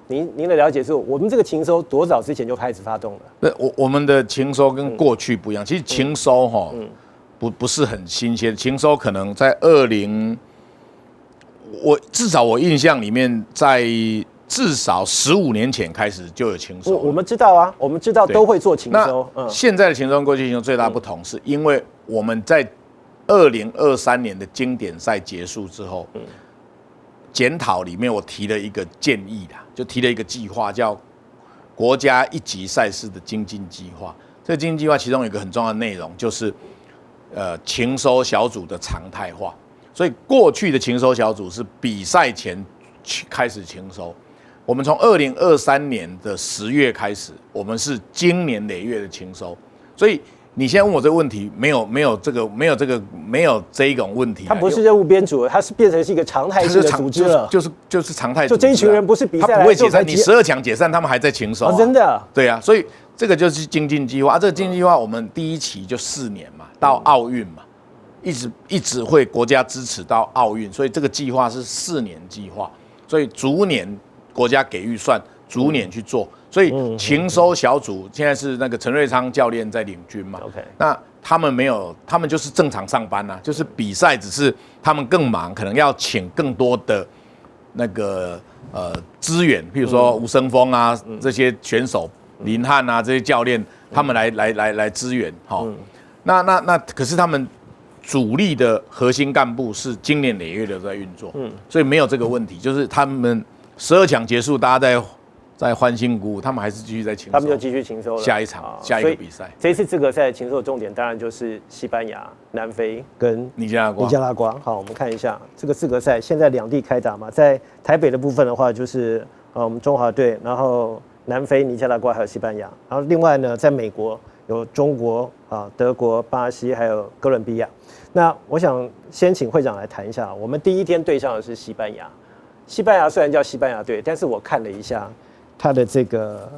您的了解是，我们这个情搜多早之前就开始发动了？我们的情搜跟过去不一样，其实情搜不是很新鲜，情搜可能在至少我印象里面，在至少15年前开始就有情搜。我们知道啊，我们知道都会做情搜。现在的情搜跟过去情搜最大不同，是因为我们在2023年的经典赛结束之后，检讨里面我提了一个建议啦，就提了一个计划，叫国家一级赛事的精进计划。这个精进计划其中有一个很重要的内容，就是情搜小组的常态化。所以过去的情搜小组是比赛前开始情搜，我们从2023年的10月开始，我们是经年累月的情搜。所以你现在问我这个问题，没有这一种问题。它不是任务编组，它是变成是一个常态性的组织了，就是常态组织。就这一群人不是比赛，他不会解散，你12强解散，他们还在情搜。真的？对啊，所以这个就是精进计划。这个精进计划，我们第一期就4年嘛，到奥运嘛，一直会国家支持到奥运，所以这个计划是4年计划，所以逐年国家给预算，逐年去做。所以情搜小组现在是那个陈瑞昌教练在领军嘛，那他们没有，他们就是正常上班啊，就是比赛只是他们更忙，可能要请更多的那个资源，譬如说吴生峰啊这些选手，林汉啊这些教练，他们来支援，那可是他们主力的核心干部是经年累月的在运作，所以没有这个问题，就是他们12强结束，大家在欢欣鼓舞，他们还是继续在情搜，他们就继续情搜了。下一场，下一个比赛。这一次资格赛情搜的重点当然就是西班牙、南非跟尼加拉瓜。好，我们看一下这个资格赛，现在2地开打嘛，在台北的部分的话，就是我们中华队，然后南非、尼加拉瓜还有西班牙，然后另外呢，在美国有中国德国、巴西还有哥伦比亚。那我想先请会长来谈一下，我们第一天对上的是西班牙。西班牙虽然叫西班牙队，但是我看了一下他的这个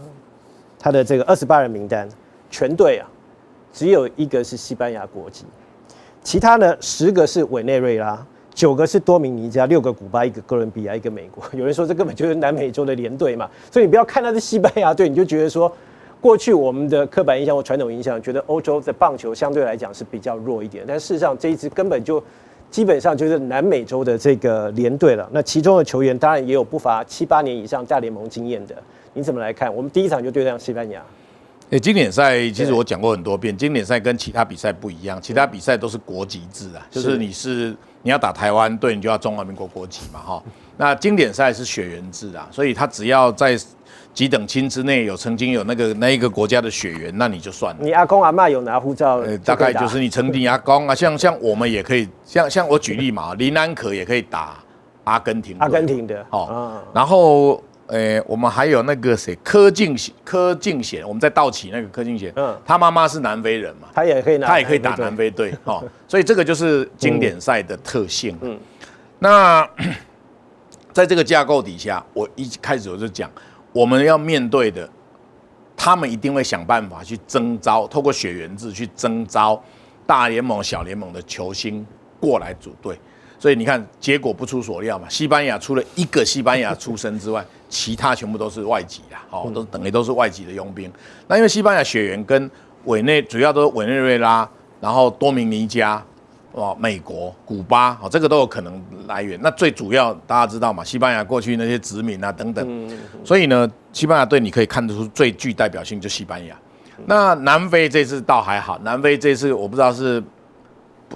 28人名单，全队只有1个是西班牙国籍，其他呢10个是委内瑞拉，9个是多明尼加，6个古巴，1个哥伦比亚，1个美国。有人说这根本就是南美洲的联队嘛，所以你不要看他是西班牙队，你就觉得说过去我们的刻板印象或传统印象，觉得欧洲的棒球相对来讲是比较弱一点，但事实上这一支根本就基本上就是南美洲的这个联队了。那其中的球员当然也有不乏7、8年以上大联盟经验的。你怎么来看？我们第一场就对上西班牙。经典赛其实我讲过很多遍，经典赛跟其他比赛不一样，其他比赛都是国籍制啊，就是你要打台湾队，你就要中华民国国籍嘛，哈。那经典赛是血缘制啊，所以他只要在几等亲之内曾经有那一个国家的血缘，那你就算了。你阿公阿嬷有拿护照，大概就是你曾经阿公啊，像我们也可以，像我举例嘛，林安可也可以打阿根廷的，然后我们还有那个谁柯敬贤，我们在道奇那个柯敬贤，他妈妈是南非人嘛，他也可以打南非队，所以这个就是经典赛的特性。那在这个架构底下，我一开始我就讲，我们要面对的，他们一定会想办法去征召，透过血缘制去征召大联盟、小联盟的球星过来组队。所以你看，结果不出所料嘛，西班牙除了1个西班牙出身之外，其他全部都是外籍啦，都等于都是外籍的佣兵。那因为西班牙血缘跟主要都是委内瑞拉，然后多明尼加，美国、古巴，这个都有可能来源。那最主要大家知道嘛，西班牙过去那些殖民啊等等，所以呢，西班牙队你可以看得出最具代表性就西班牙。那南非这次倒还好，南非这次我不知道是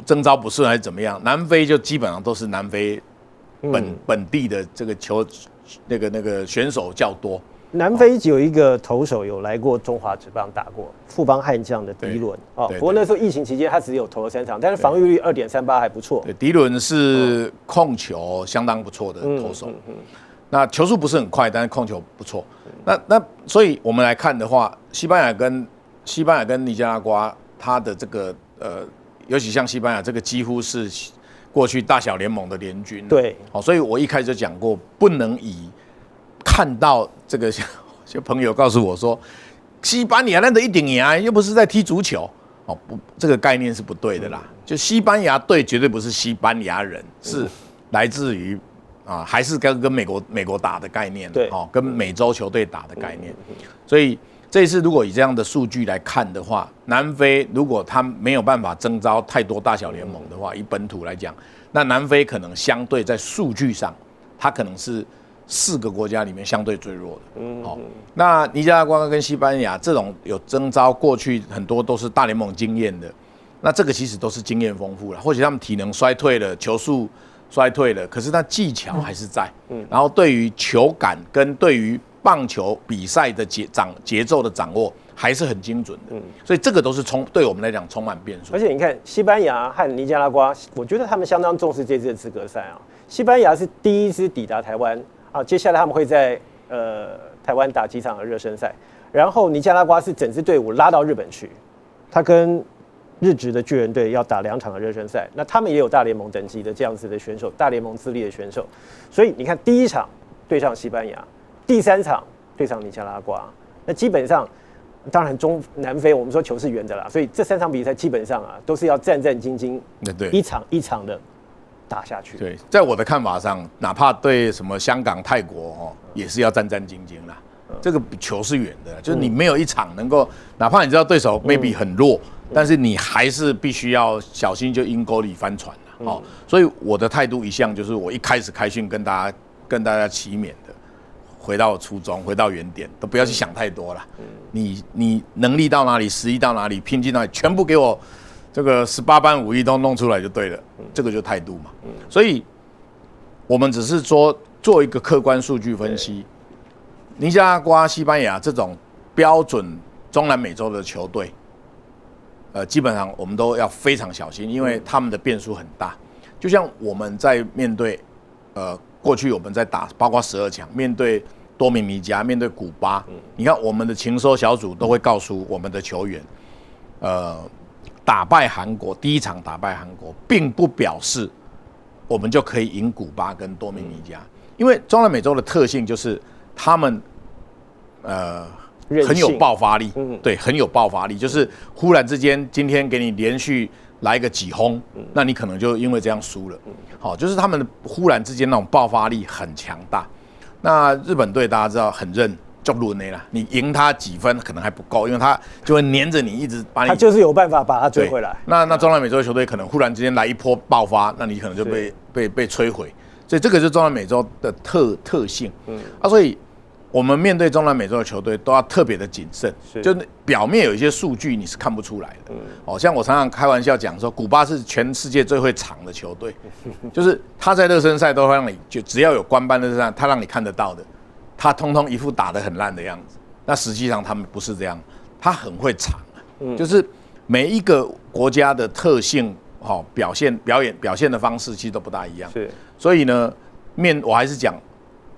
征召不顺还是怎么样，南非就基本上都是南非本地的这个那个选手较多。南非有一个投手有来过中华职棒打过，富邦悍将的迪伦不过那时候疫情期间他只有投了3场，但是防御率2.38还不错。对，迪伦是控球相当不错的投手，那球速不是很快，但是控球不错。那所以我们来看的话，西班牙跟尼加拉瓜，它的这个尤其像西班牙这个几乎是过去大小联盟的联军。对，所以我一开始就讲过，不能以看到这个，就朋友告诉我说，西班牙那的一定赢，又不是在踢足球，不，这个概念是不对的啦。就西班牙队绝对不是西班牙人，是来自于还是跟美国打的概念，对，跟美洲球队打的概念。所以这一次如果以这样的数据来看的话，南非如果他没有办法征召太多大小联盟的话，以本土来讲，那南非可能相对在数据上，它可能是4个国家里面相对最弱的。那尼加拉瓜跟西班牙这种有征召过去很多都是大联盟经验的，那这个其实都是经验丰富了，或许他们体能衰退了，球速衰退了，可是他技巧还是在，然后对于球感跟对于棒球比赛的节奏的掌握还是很精准的，所以这个都是对我们来讲充满变数。而且你看西班牙和尼加拉瓜，我觉得他们相当重视这次的资格赛啊。西班牙是第一支抵达台湾接下来他们会在台湾打几场的热身赛，然后尼加拉瓜是整支队伍拉到日本去，他跟日职的巨人队要打2场的热身赛，那他们也有大联盟等级的这样子的选手，大联盟资历的选手，所以你看第1场对上西班牙，第3场对上尼加拉瓜，那基本上当然南非我们说球是圆的啦，所以这3场比赛基本上都是要战战兢兢，一场一场的打下去。对，在我的看法上，哪怕对什么香港、泰国也是要战战兢兢啦。这个球是圆的，就是你没有一场能够，哪怕你知道对手 maybe 很弱，但是你还是必须要小心，就阴沟里翻船了。所以我的态度一向就是，我一开始开训跟大家齐勉的，回到初衷，回到原点，都不要去想太多了。你能力到哪里，实力到哪里，拼劲到哪里，全部给我这个18般武艺都弄出来就对了。这个就态度嘛。所以我们只是说做一个客观数据分析。尼加拉瓜、西班牙这种标准中南美洲的球队，基本上我们都要非常小心，因为他们的变数很大。就像我们在面对，过去我们在打，包括12强，面对多米尼加、面对古巴，你看我们的情搜小组都会告诉我们的球员，打败韩国，第1场打败韩国，并不表示我们就可以赢古巴跟多米尼加，因为中南美洲的特性就是他们。很有爆发力，对，很有爆发力，就是忽然之间今天给你连续来个几轰，那你可能就因为这样输了。好，就是他们忽然之间那种爆发力很强大。那日本队大家知道很韧，就轮的啦，你赢他几分可能还不够，因为他就会黏着你，一直把你，他就是有办法把他追回来。那中南美洲的球队可能忽然之间来一波爆发，那你可能就被摧毁。所以这个就是中南美洲的特性。所以。我们面对中南美洲的球队都要特别的谨慎，就表面有一些数据你是看不出来的。像我常常开玩笑讲说，古巴是全世界最会藏的球队，就是他在热身赛都会让你，就只要有官办热身赛，他让你看得到的，他通通一副打得很烂的样子。那实际上他们不是这样，他很会藏，就是每一个国家的特性，表现的方式其实都不大一样。所以呢，我还是讲。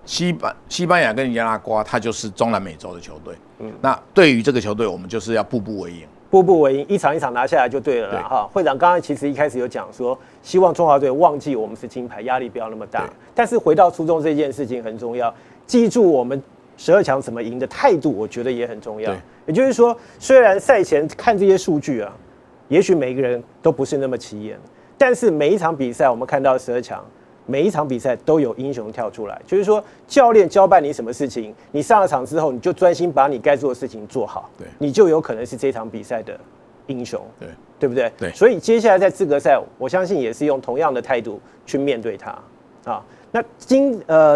西班牙跟尼加拉瓜，它就是中南美洲的球队。那对于这个球队，我们就是要步步为营，步步为营，一场一场拿下来就对了啦。会长刚刚其实一开始有讲说，希望中华队忘记我们是金牌，压力不要那么大。但是回到初衷这件事情很重要，记住我们12强怎么赢的态度，我觉得也很重要。也就是说，虽然赛前看这些数据也许每个人都不是那么起眼，但是每一场比赛我们看到12强。每一场比赛都有英雄跳出来，就是说教练交办你什么事情，你上了场之后，你就专心把你该做的事情做好，你就有可能是这场比赛的英雄。对不对？对。所以接下来在资格赛，我相信也是用同样的态度去面对它啊。那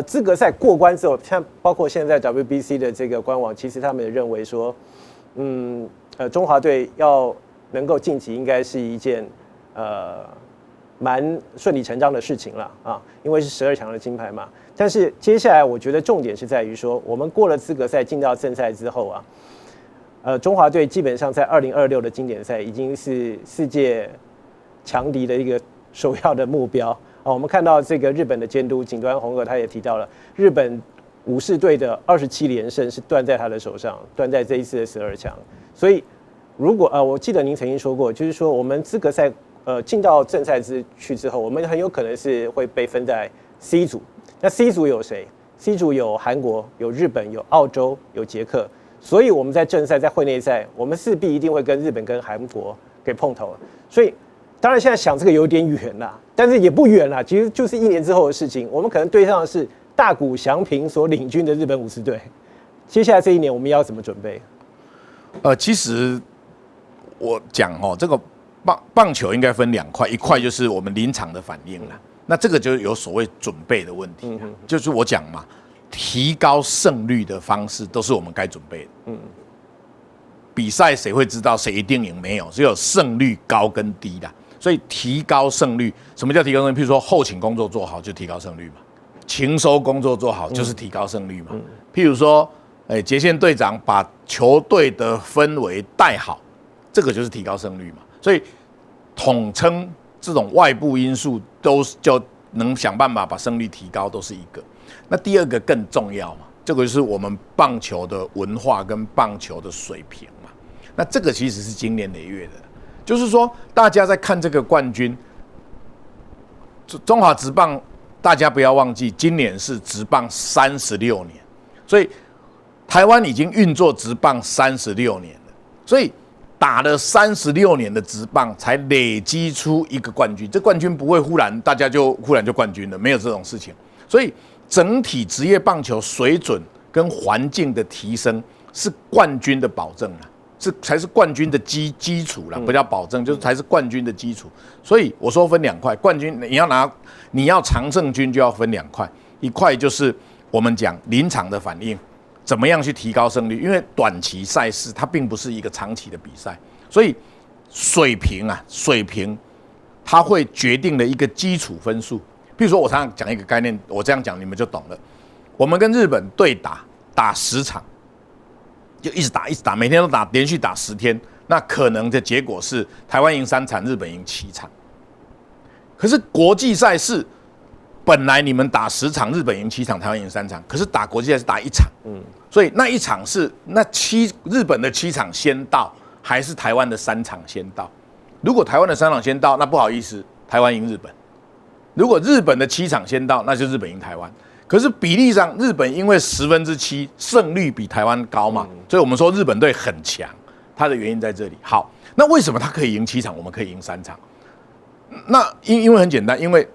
资格赛过关之后，像包括现在 WBC 的这个官网，其实他们也认为说，中华队要能够晋级，应该是一件蛮顺理成章的事情了啊，因为是12强的金牌嘛。但是接下来我觉得重点是在于说，我们过了资格赛进到正赛之后啊，中华队基本上在2026的经典赛已经是世界强敌的一个首要的目标啊。我们看到这个日本的监督井端弘和他也提到了，日本武士队的27连胜是断在他的手上，断在这一次的12强。所以如果我记得您曾经说过，就是说我们资格赛进到正赛去之后，我们很有可能是会被分在 C 组。那 C 组有谁 ？C 组有韩国、有日本、有澳洲、有捷克。所以我们在正赛、在会内赛，我们势必一定会跟日本、跟韩国给碰头。所以当然现在想这个有点远啦，但是也不远啦，其实就是1年之后的事情。我们可能对上的是大谷翔平所领军的日本武士队。接下来这1年我们要怎么准备？其实我讲这个棒球应该分2块，一块就是我们临场的反应啦。那这个就有所谓准备的问题，就是我讲嘛，提高胜率的方式都是我们该准备的。比赛谁会知道谁一定赢？没有，只有胜率高跟低啦。所以提高胜率，什么叫提高胜率？譬如说后勤工作做好就提高胜率嘛，勤收工作做好就是提高胜率嘛。譬如说，杰线队长把球队的氛围带好，这个就是提高胜率嘛。所以统称这种外部因素就能想办法把胜率提高，都是一个。那第2个更重要嘛，这个就是我们棒球的文化跟棒球的水平嘛。那这个其实是经年累月的，就是说大家在看这个冠军，中华职棒，大家不要忘记，今年是职棒36年，所以台湾已经运作职棒36年了，所以打了36年的职棒，才累积出一个冠军。这冠军不会大家就忽然就冠军了，没有这种事情。所以整体职业棒球水准跟环境的提升是冠军的保证啦，才是冠军的基础啦，不叫保证，就是才是冠军的基础。所以我说分2块，冠军你要常胜军就要分2块，一块就是我们讲临场的反应。怎么样去提高胜率？因为短期赛事它并不是一个长期的比赛，所以水平它会决定了一个基础分数。譬如说，我常常讲一个概念，我这样讲你们就懂了。我们跟日本对打10场，就一直打，每天都打，连续打10天，那可能的结果是台湾赢3场，日本赢7场。可是国际赛事，本来你们打10场，日本赢7场，台湾赢3场，可是打国际赛是打1场，所以那1场是日本的7场先到，还是台湾的3场先到？如果台湾的3场先到，那不好意思，台湾赢日本；如果日本的7场先到，那就日本赢台湾。可是比例上，日本因为7%胜率比台湾高嘛，所以我们说日本队很强，它的原因在这里。好，那为什么他可以赢7场，我们可以赢3场？那因为很简单，因为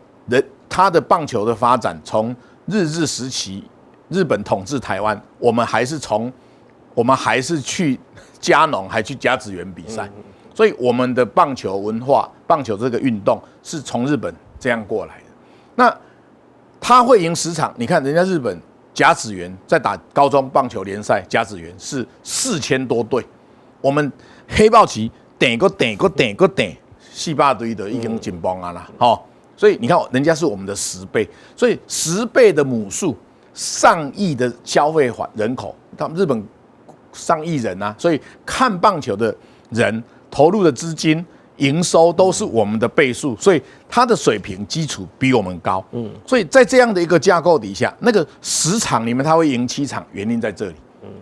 他的棒球的发展从日治时期，日本统治台湾，我们还是去加农，还去甲子园比赛，所以我们的棒球文化、棒球这个运动是从日本这样过来的。那他会赢10场，你看人家日本甲子园在打高中棒球联赛，甲子园是4000多队，我们黑豹旗点4百队的已经紧绷啊啦，所以你看人家是我们的10倍，所以10倍的母数，上亿的消费人口，他们日本上亿人啊，所以看棒球的人投入的资金、营收都是我们的倍数，所以它的水平基础比我们高。所以在这样的一个架构底下，那个10场里面他会赢7场，原因在这里。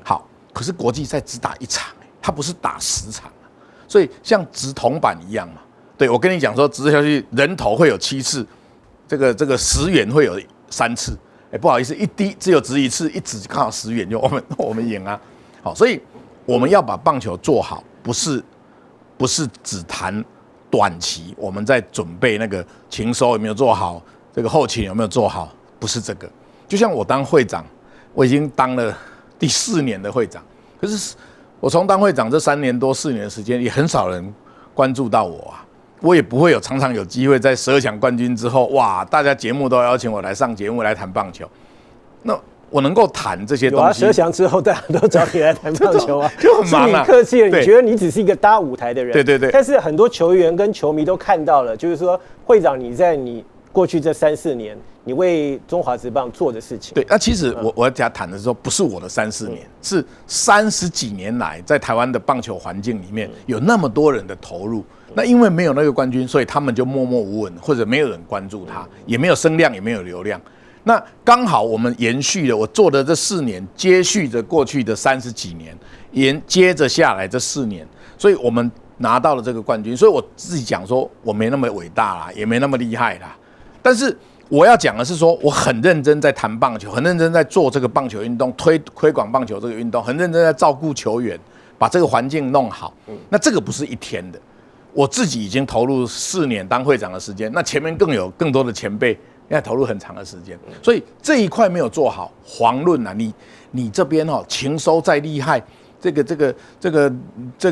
好，可是国际赛只打1场，他不是打10场，所以像直铜板一样嘛。对，我跟你讲说，直下去人头会有7次，这个10元会有3次。不好意思，一滴只有值1次，一指刚好10元就我们赢啊。好，所以我们要把棒球做好，不是只谈短期，我们在准备那个勤收有没有做好，这个后勤有没有做好，不是这个。就像我当会长，我已经当了第4年的会长，可是我从当会长这3年多4年的时间，也很少人关注到我啊，我也不会常常有机会在12强冠军之后，哇，大家节目都邀请我来上节目来谈棒球，那我能够谈这些东西。有啊，12强之后大家都找你来谈棒球啊，就很忙啊。是你客气了，你觉得你只是一个搭舞台的人，对。但是很多球员跟球迷都看到了，就是说会长你在你过去这3-4年，你为中华职棒做的事情。对，那其实我要讲谈的时候，不是我的3-4年，是30几年来在台湾的棒球环境里面有那么多人的投入。那因为没有那个冠军，所以他们就默默无闻，或者没有人关注他，也没有声量，也没有流量。那刚好我们延续了我做的这4年，接续着过去的30几年，接着下来这4年，所以我们拿到了这个冠军。所以我自己讲说，我没那么伟大啦，也没那么厉害啦。但是我要讲的是说，我很认真在谈棒球，很认真在做这个棒球运动，推广棒球这个运动，很认真在照顾球员，把这个环境弄好。那这个不是一天的，我自己已经投入4年当会长的时间，那前面更多的前辈要投入很长的时间，所以这一块没有做好，遑论啊，你这边情收再厉害，这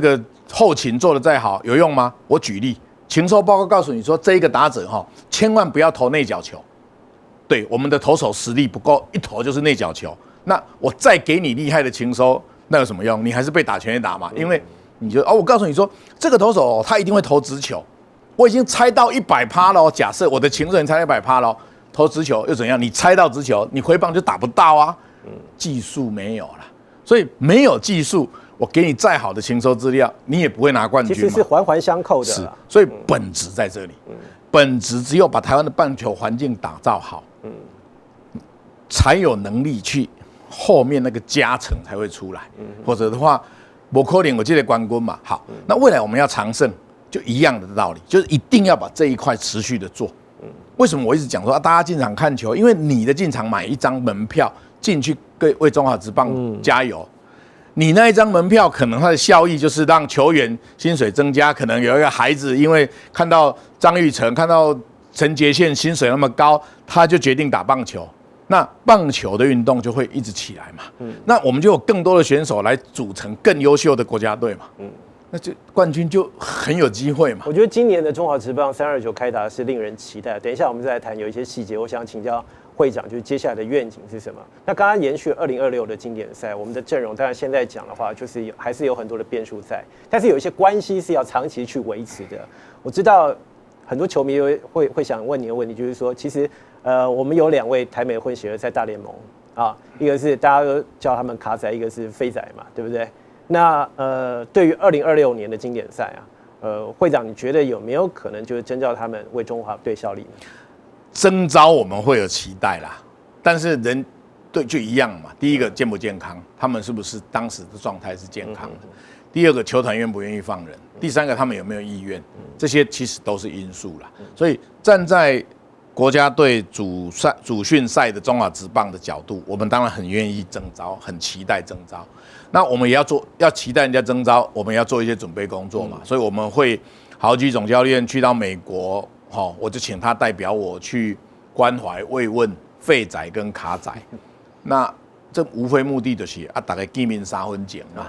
个后勤做得再好，有用吗？我举例。情收报告告诉你说，这一个打者千万不要投内角球。对，我们的投手实力不够，一投就是内角球。那我再给你厉害的情收，那有什么用？你还是被打全垒打嘛。因为你就我告诉你说，这个投手他一定会投直球，我已经猜到100%了。假设我的情收你猜到100%了，投直球又怎样？你猜到直球，你回棒就打不到啊。技术没有了，所以没有技术。我给你再好的情收资料，你也不会拿冠军嘛。其实是环环相扣的。是，所以本质在这里。本质只有把台湾的棒球环境打造好，才有能力去后面那个加成才会出来。否则的话，不可能我记得冠军嘛。好，那未来我们要长胜，就一样的道理，就是一定要把这一块持续的做。为什么我一直讲说大家进场看球？因为你的进场买一张门票进去为中华职棒加油。你那一张门票，可能它的效益就是让球员薪水增加。可能有一个孩子，因为看到张育成、看到陈杰宪薪水那么高，他就决定打棒球。那棒球的运动就会一直起来嘛。那我们就有更多的选手来组成更优秀的国家队嘛。那就冠军就很有机会嘛。我觉得今年的中华职棒329开打是令人期待。等一下我们再来谈有一些细节，我想请教会长，就是接下来的愿景是什么？那刚刚延续2026的经典赛，我们的阵容当然现在讲的话，就是还是有很多的变数在，但是有一些关系是要长期去维持的。我知道很多球迷会想问你的问题，就是说，其实我们有2位台美混血儿在大联盟啊，一个是大家都叫他们卡仔，一个是飞仔嘛，对不对？那对于2026年的经典赛啊，会长你觉得有没有可能就是征召他们为中华队效力呢？征召我们会有期待啦，但是人对就一样嘛。第一个健不健康，他们是不是当时的状态是健康的？第二个球团愿不愿意放人？第三个他们有没有意愿？这些其实都是因素啦。所以站在国家队主训赛的中华职棒的角度，我们当然很愿意征召，很期待征召。那我们也要期待人家征召，我们也要做一些准备工作嘛。所以我们会豪基总教练去到美国。我就请他代表我去关怀慰问废仔跟卡仔，那这无非目的就是大家见面3分情嘛。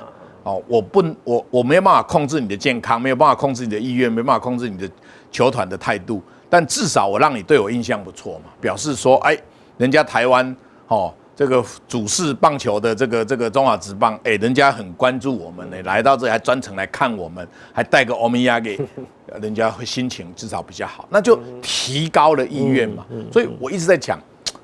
我没有办法控制你的健康，没有办法控制你的意愿，没办法控制你的球团的态度，但至少我让你对我印象不错嘛，表示说，人家台湾这个主事棒球的这个中华职棒，人家很关注我们呢，来到这里还专程来看我们，还带个欧米亚给。人家会心情至少比较好，那就提高了意愿嘛。所以我一直在讲，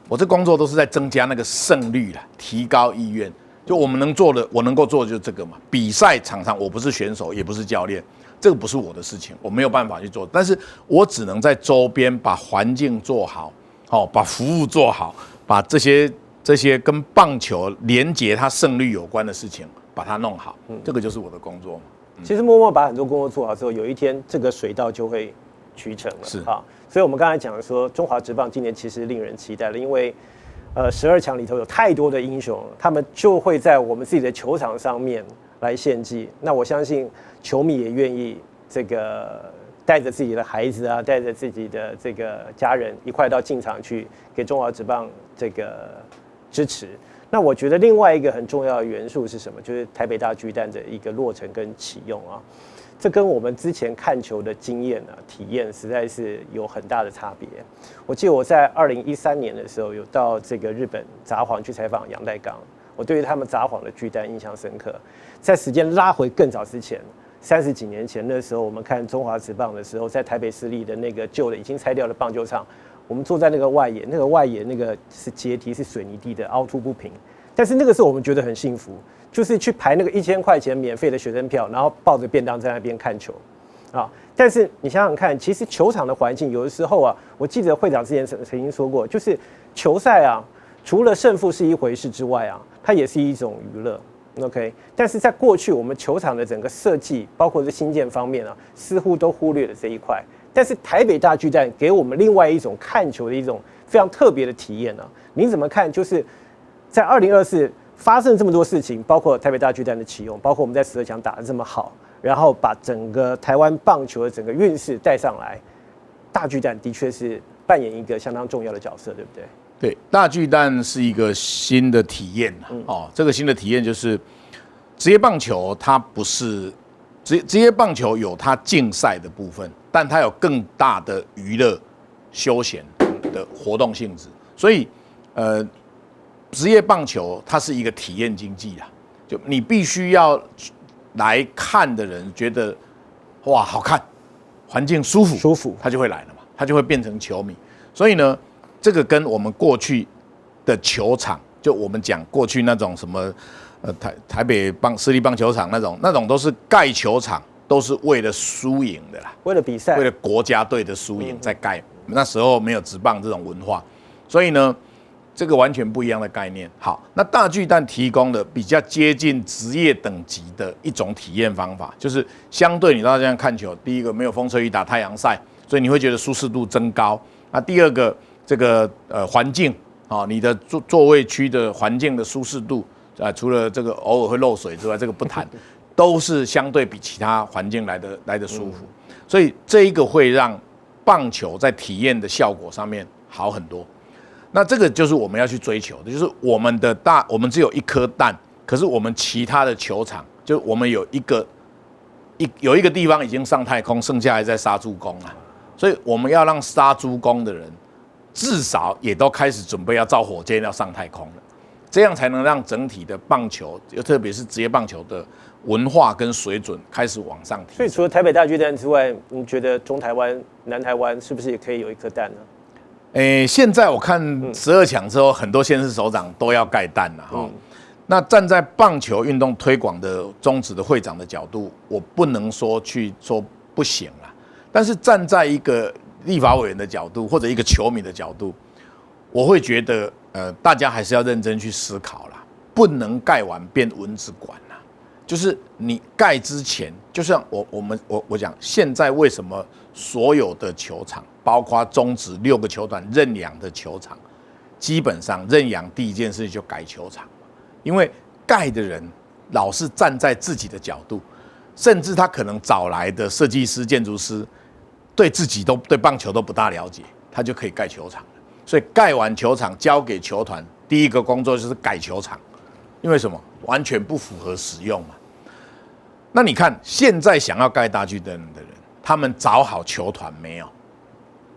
我这工作都是在增加那个胜率啦，提高意愿。就我们能做的，我能够做的就是这个嘛。比赛场上我不是选手，也不是教练，这个不是我的事情，我没有办法去做。但是我只能在周边把环境做好，把服务做好，把这些跟棒球连结它胜率有关的事情把它弄好，这个就是我的工作。其实默默把很多工作做好之后，有一天这个水到就会渠成了。是啊，所以我们刚才讲说，中华职棒今年其实令人期待了，因为12强里头有太多的英雄，他们就会在我们自己的球场上面来献祭。那我相信球迷也愿意这个带着自己的孩子啊，带着自己的这个家人一块到进场去给中华职棒这个支持。那我觉得另外一个很重要的元素是什么？就是台北大巨蛋的一个落成跟启用啊。这跟我们之前看球的经验体验实在是有很大的差别。我记得我在2013年的时候有到这个日本札幌去采访阳代刚，我对于他们札幌的巨蛋印象深刻。在时间拉回更早之前，30几年前那时候，我们看中华职棒的时候，在台北市立的那个旧的已经拆掉的棒球场，我们坐在那个外野，那个是阶梯，是水泥地的，凹凸不平。但是那个时候我们觉得很幸福，就是去排那个1000块钱免费的学生票，然后抱着便当在那边看球，啊！但是你想想看，其实球场的环境有的时候啊，我记得会长之前曾经说过，就是球赛啊，除了胜负是一回事之外啊，它也是一种娱乐。OK， 但是在过去我们球场的整个设计，包括是新建方面啊，似乎都忽略了这一块。但是台北大巨蛋给我们另外一种看球的一种非常特别的体验啊！您怎么看？就是在2024发生这么多事情，包括台北大巨蛋的启用，包括我们在12强打得这么好，然后把整个台湾棒球的整个运势带上来，大巨蛋的确是扮演一个相当重要的角色，对不对？对，大巨蛋是一个新的体验哦。这个新的体验就是职业棒球，它不是职业棒球有它竞赛的部分，但它有更大的娱乐休闲的活动性质，所以职业棒球它是一个体验经济啦，就你必须要来看的人觉得哇好看，环境舒服，他就会来了嘛，他就会变成球迷。所以呢，这个跟我们过去的球场，就我们讲过去那种什么台北市立棒球场那种都是盖球场，都是为了输赢的啦，为了比赛，为了国家队的输赢在盖。那时候没有职棒这种文化，所以呢，这个完全不一样的概念。好，那大巨蛋提供的比较接近职业等级的一种体验方法，就是相对你到这样看球，第一个没有风吹雨打太阳晒，所以你会觉得舒适度增高。那第二个，这个环境啊，你的座位区的环境的舒适度除了这个偶尔会漏水之外，这个不谈，都是相对比其他环境来的舒服。所以这一个会让棒球在体验的效果上面好很多。那这个就是我们要去追求的，就是我们只有一颗蛋，可是我们其他的球场，就我们有一个地方已经上太空，剩下还在杀猪工啊。所以我们要让杀猪工的人至少也都开始准备要造火箭要上太空了，这样才能让整体的棒球，特别是职业棒球的文化跟水准开始往上提升。所以除了台北大巨蛋之外，你觉得中台湾、南台湾是不是也可以有一颗蛋呢？现在我看12强之后，很多县市首长都要盖蛋了那站在棒球运动推广的宗旨的会长的角度，我不能说不行啦，但是站在一个立法委员的角度或者一个球迷的角度，我会觉得大家还是要认真去思考啦，不能盖完变蚊子馆啦。就是你盖之前，就像我讲，现在为什么所有的球场，包括中职6个球团认养的球场，基本上认养第一件事就改球场，因为盖的人老是站在自己的角度，甚至他可能找来的设计师、建筑师对对棒球都不大了解，他就可以盖球场了。所以盖完球场交给球团，第一个工作就是改球场，因为什么？完全不符合使用嘛。那你看现在想要盖大巨蛋的人，他们找好球团没有？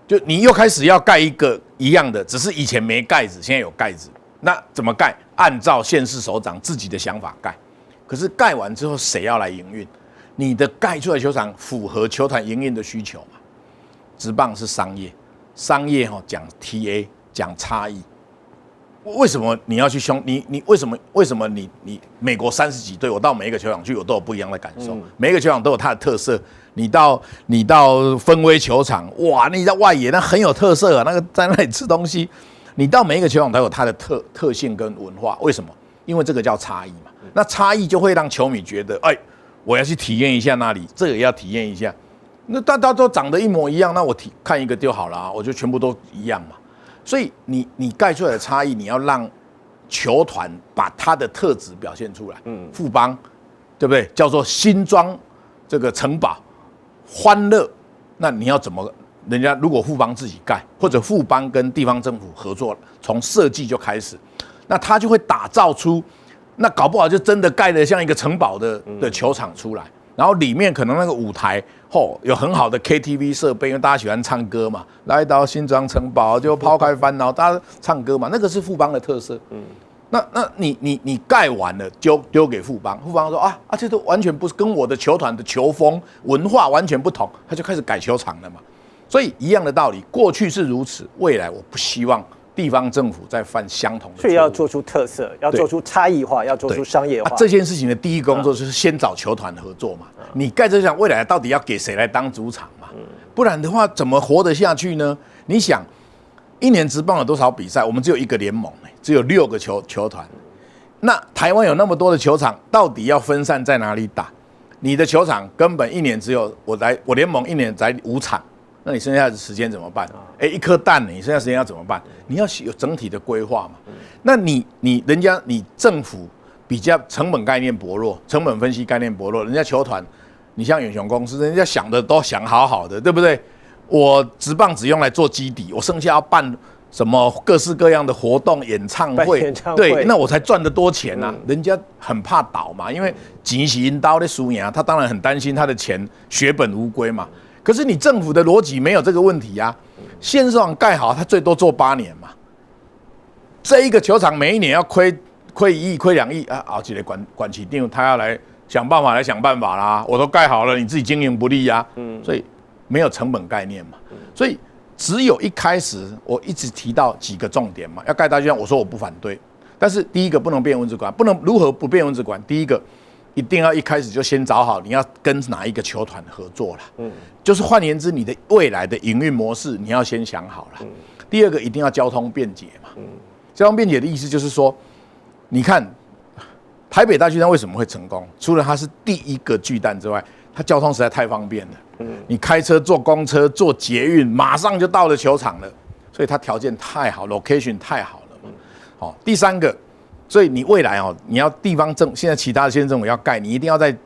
就你又开始要盖一个一样的，只是以前没盖子，现在有盖子，那怎么盖？按照县市首长自己的想法盖。可是盖完之后谁要来营运？你的盖出来的球场符合球团营运的需求嘛？职棒是商业，商业讲 TA 讲差异。为什么你要去你为什么你美国30几队，我到每一个球场去，我都有不一样的感受。每一个球场都有它的特色。你到芬威球场，哇，你在外野那很有特色啊，那个在那里吃东西。你到每一个球场都有它的特性跟文化，为什么？因为这个叫差异嘛。那差异就会让球迷觉得，我要去体验一下那里，这个也要体验一下。那大家都长得一模一样，那我看一个就好了，我就全部都一样嘛。所以你盖出来的差异，你要让球团把它的特质表现出来。富邦，对不对？叫做新庄这个城堡，欢乐。那你要怎么？人家如果富邦自己盖，或者富邦跟地方政府合作，从设计就开始，那他就会打造出，那搞不好就真的盖得像一个城堡的球场出来。然后里面可能那个舞台有很好的 KTV 设备，因为大家喜欢唱歌嘛，来到新庄城堡就抛开烦恼，大家唱歌嘛，那个是富邦的特色。那你盖完了丢给富邦，富邦说这都完全不是跟我的球团的球风文化完全不同，他就开始改球场了嘛。所以一样的道理，过去是如此，未来我不希望地方政府再犯相同的错误。所以要做出特色，要做出差异化，要做出商业化。这件事情的第一工作就是先找球团合作嘛。你盖这场未来到底要给谁来当主场嘛？不然的话怎么活得下去呢？你想，一年职棒有多少比赛？我们只有一个联盟，只有6个球团。那台湾有那么多的球场，到底要分散在哪里打？你的球场根本一年只有我联盟一年才5场，那你剩下的时间怎么办？一颗蛋，你剩下时间要怎么办？你要有整体的规划嘛。那你政府比较成本概念薄弱，成本分析概念薄弱，人家球团，你像远雄公司，人家想的都想好好的，对不对？我职棒只用来做基底，我剩下要办什么各式各样的活动、演唱会，对，那我才赚得多钱啊。人家很怕倒嘛，因为钱是因刀的输赢，他当然很担心他的钱血本无归嘛。可是你政府的逻辑没有这个问题啊，线上盖好，他最多做8年嘛。这一个球场每一年要亏1亿、亏2亿啊，这个管起定他要来想办法啦。我都盖好了，你自己经营不力啊，所以没有成本概念嘛，所以只有一开始我一直提到几个重点嘛，要盖大巨蛋，我说我不反对，但是第一个不能变文字馆，不能如何不变文字馆？第一个一定要一开始就先找好你要跟哪一个球团合作啦，就是换言之，你的未来的营运模式你要先想好了。第二个一定要交通便捷嘛，交通便捷的意思就是说，你看台北大巨蛋为什么会成功？除了它是第一个巨蛋之外，它交通实在太方便了。你开车、坐公车、坐捷运，马上就到了球场了，所以它条件太好 ，location 太好了嘛。好，第三个，所以你未来你要地方现在其他的县政府要盖，你一定要在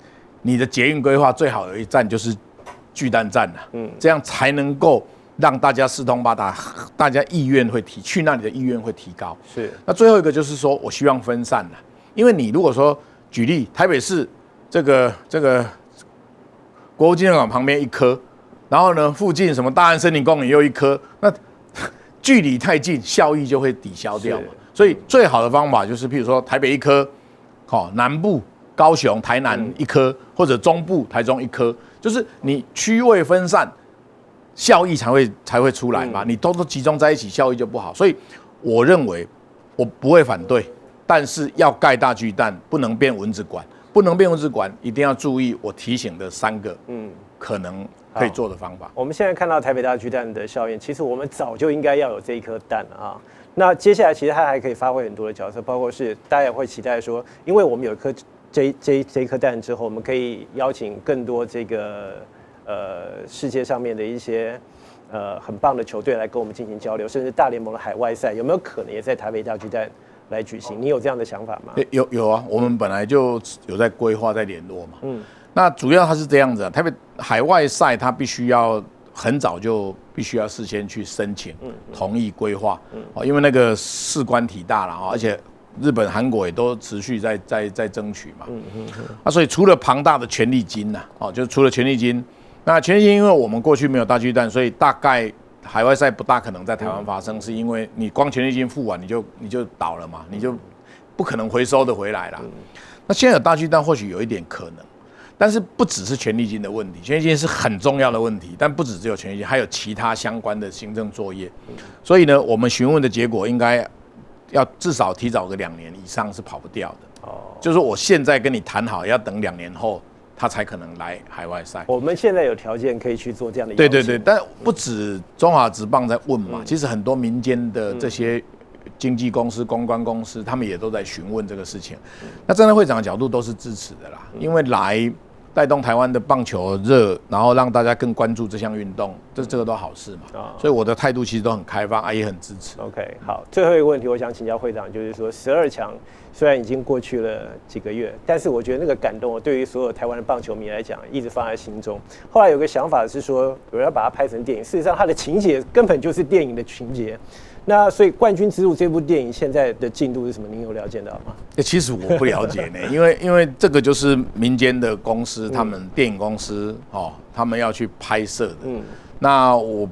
你的捷运规划最好有一站就是巨蛋站了，这样才能够让大家四通八达，大家意愿会去那里的意愿会提高。是。那最后一个就是说我希望分散了，因为你如果说举例台北市这个国父纪念馆旁边1颗，然后呢，附近什么大安森林公园又1颗，那距离太近，效益就会抵消掉嘛。所以最好的方法就是，譬如说台北1颗，南部高雄、台南1颗，或者中部台中1颗，就是你区位分散，效益才会出来嘛。你都集中在一起，效益就不好。所以我认为我不会反对，但是要盖大巨蛋，不能变蚊子馆。不能变文字馆，一定要注意我提醒的3个，可能可以做的方法。我们现在看到台北大巨蛋的效应，其实我们早就应该要有这一颗蛋了啊。那接下来其实它还可以发挥很多的角色，包括是大家也会期待说，因为我们有一颗这一颗蛋之后，我们可以邀请更多这个世界上面的一些很棒的球队来跟我们进行交流，甚至大联盟的海外赛有没有可能也在台北大巨蛋来举行？你有这样的想法吗？有啊，我们本来就有在规划、在联络嘛。那主要它是这样子啊，台北海外赛它必须要很早就必须要事先去申请、同意规划，因为那个事关体大了，而且日本、韩国也都持续在争取嘛。所以除了庞大的权利金呐，就除了权利金，那权利金因为我们过去没有大巨蛋，所以大概海外赛不大可能在台湾发生，是因为你光权利金付完你就倒了嘛，你就不可能回收的回来啦。那现在有大巨蛋或许有一点可能，但是不只是权利金的问题，权利金是很重要的问题，但不只有权利金，还有其他相关的行政作业。所以呢，我们询问的结果应该要至少提早个2年以上是跑不掉的。就是我现在跟你谈好，要等2年后。他才可能来海外赛。我们现在有条件可以去做这样的邀请。对，但不止中华职棒在问嘛，其实很多民间的这些经纪公司、公关公司，他们也都在询问这个事情。那站在会长的角度都是支持的啦，因为来带动台湾的棒球热，然后让大家更关注这项运动，这个都好事嘛。所以我的态度其实都很开放，也很支持。OK， 好，最后一个问题，我想请教会长，就是说12强虽然已经过去了几个月，但是我觉得那个感动，对于所有台湾的棒球迷来讲，一直放在心中。后来有个想法是说，有人要把它拍成电影，事实上它的情节根本就是电影的情节。那所以《冠军之路》这部电影现在的进度是什么？您有了解到吗？其实我不了解呢，因为这个就是民间的公司，他们电影公司他们要去拍摄的。那我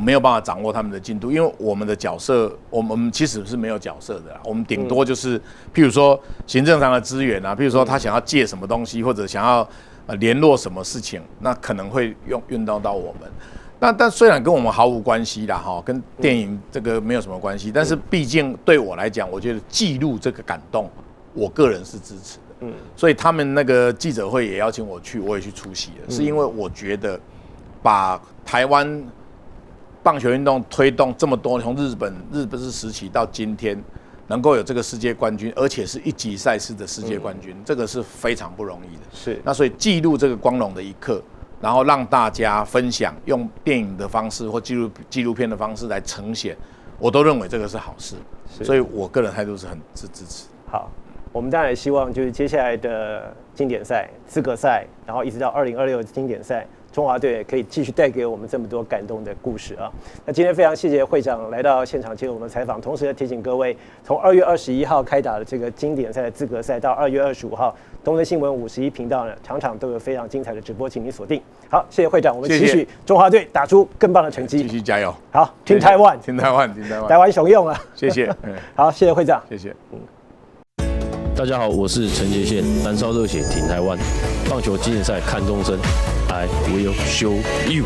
没有办法掌握他们的进度，因为我们的角色，我们其实是没有角色的啦。我们顶多就是，譬如说行政上的资源啊，譬如说他想要借什么东西，或者想要联络什么事情，那可能会用到我们。但虽然跟我们毫无关系啦，跟电影这个没有什么关系，但是毕竟对我来讲，我觉得记录这个感动，我个人是支持的。所以他们那个记者会也邀请我去，我也去出席了，是因为我觉得把台湾棒球运动推动这么多，从日本时期到今天，能够有这个世界冠军，而且是一级赛事的世界冠军，这个是非常不容易的。是，那所以记录这个光荣的一刻。然后让大家分享，用电影的方式或纪录片的方式来呈现，我都认为这个是好事，所以我个人态度是很支持。好，我们当然也希望就是接下来的经典赛、资格赛，然后一直到2026的经典赛，中华队可以继续带给我们这么多感动的故事啊！那今天非常谢谢会长来到现场接受我们的采访，同时提醒各位，从2月21号开打的这个经典赛的资格赛，到2月25号，东森新闻51频道呢，场场都有非常精彩的直播，请您锁定。好，谢谢会长，我们期许中华队打出更棒的成绩，继续加油。好，听台湾，台湾雄用啊！谢谢。好，谢谢会长，谢谢。大家好，我是陈杰宪，燃烧热血挺台湾，棒球经典赛看东森 ，I will show you。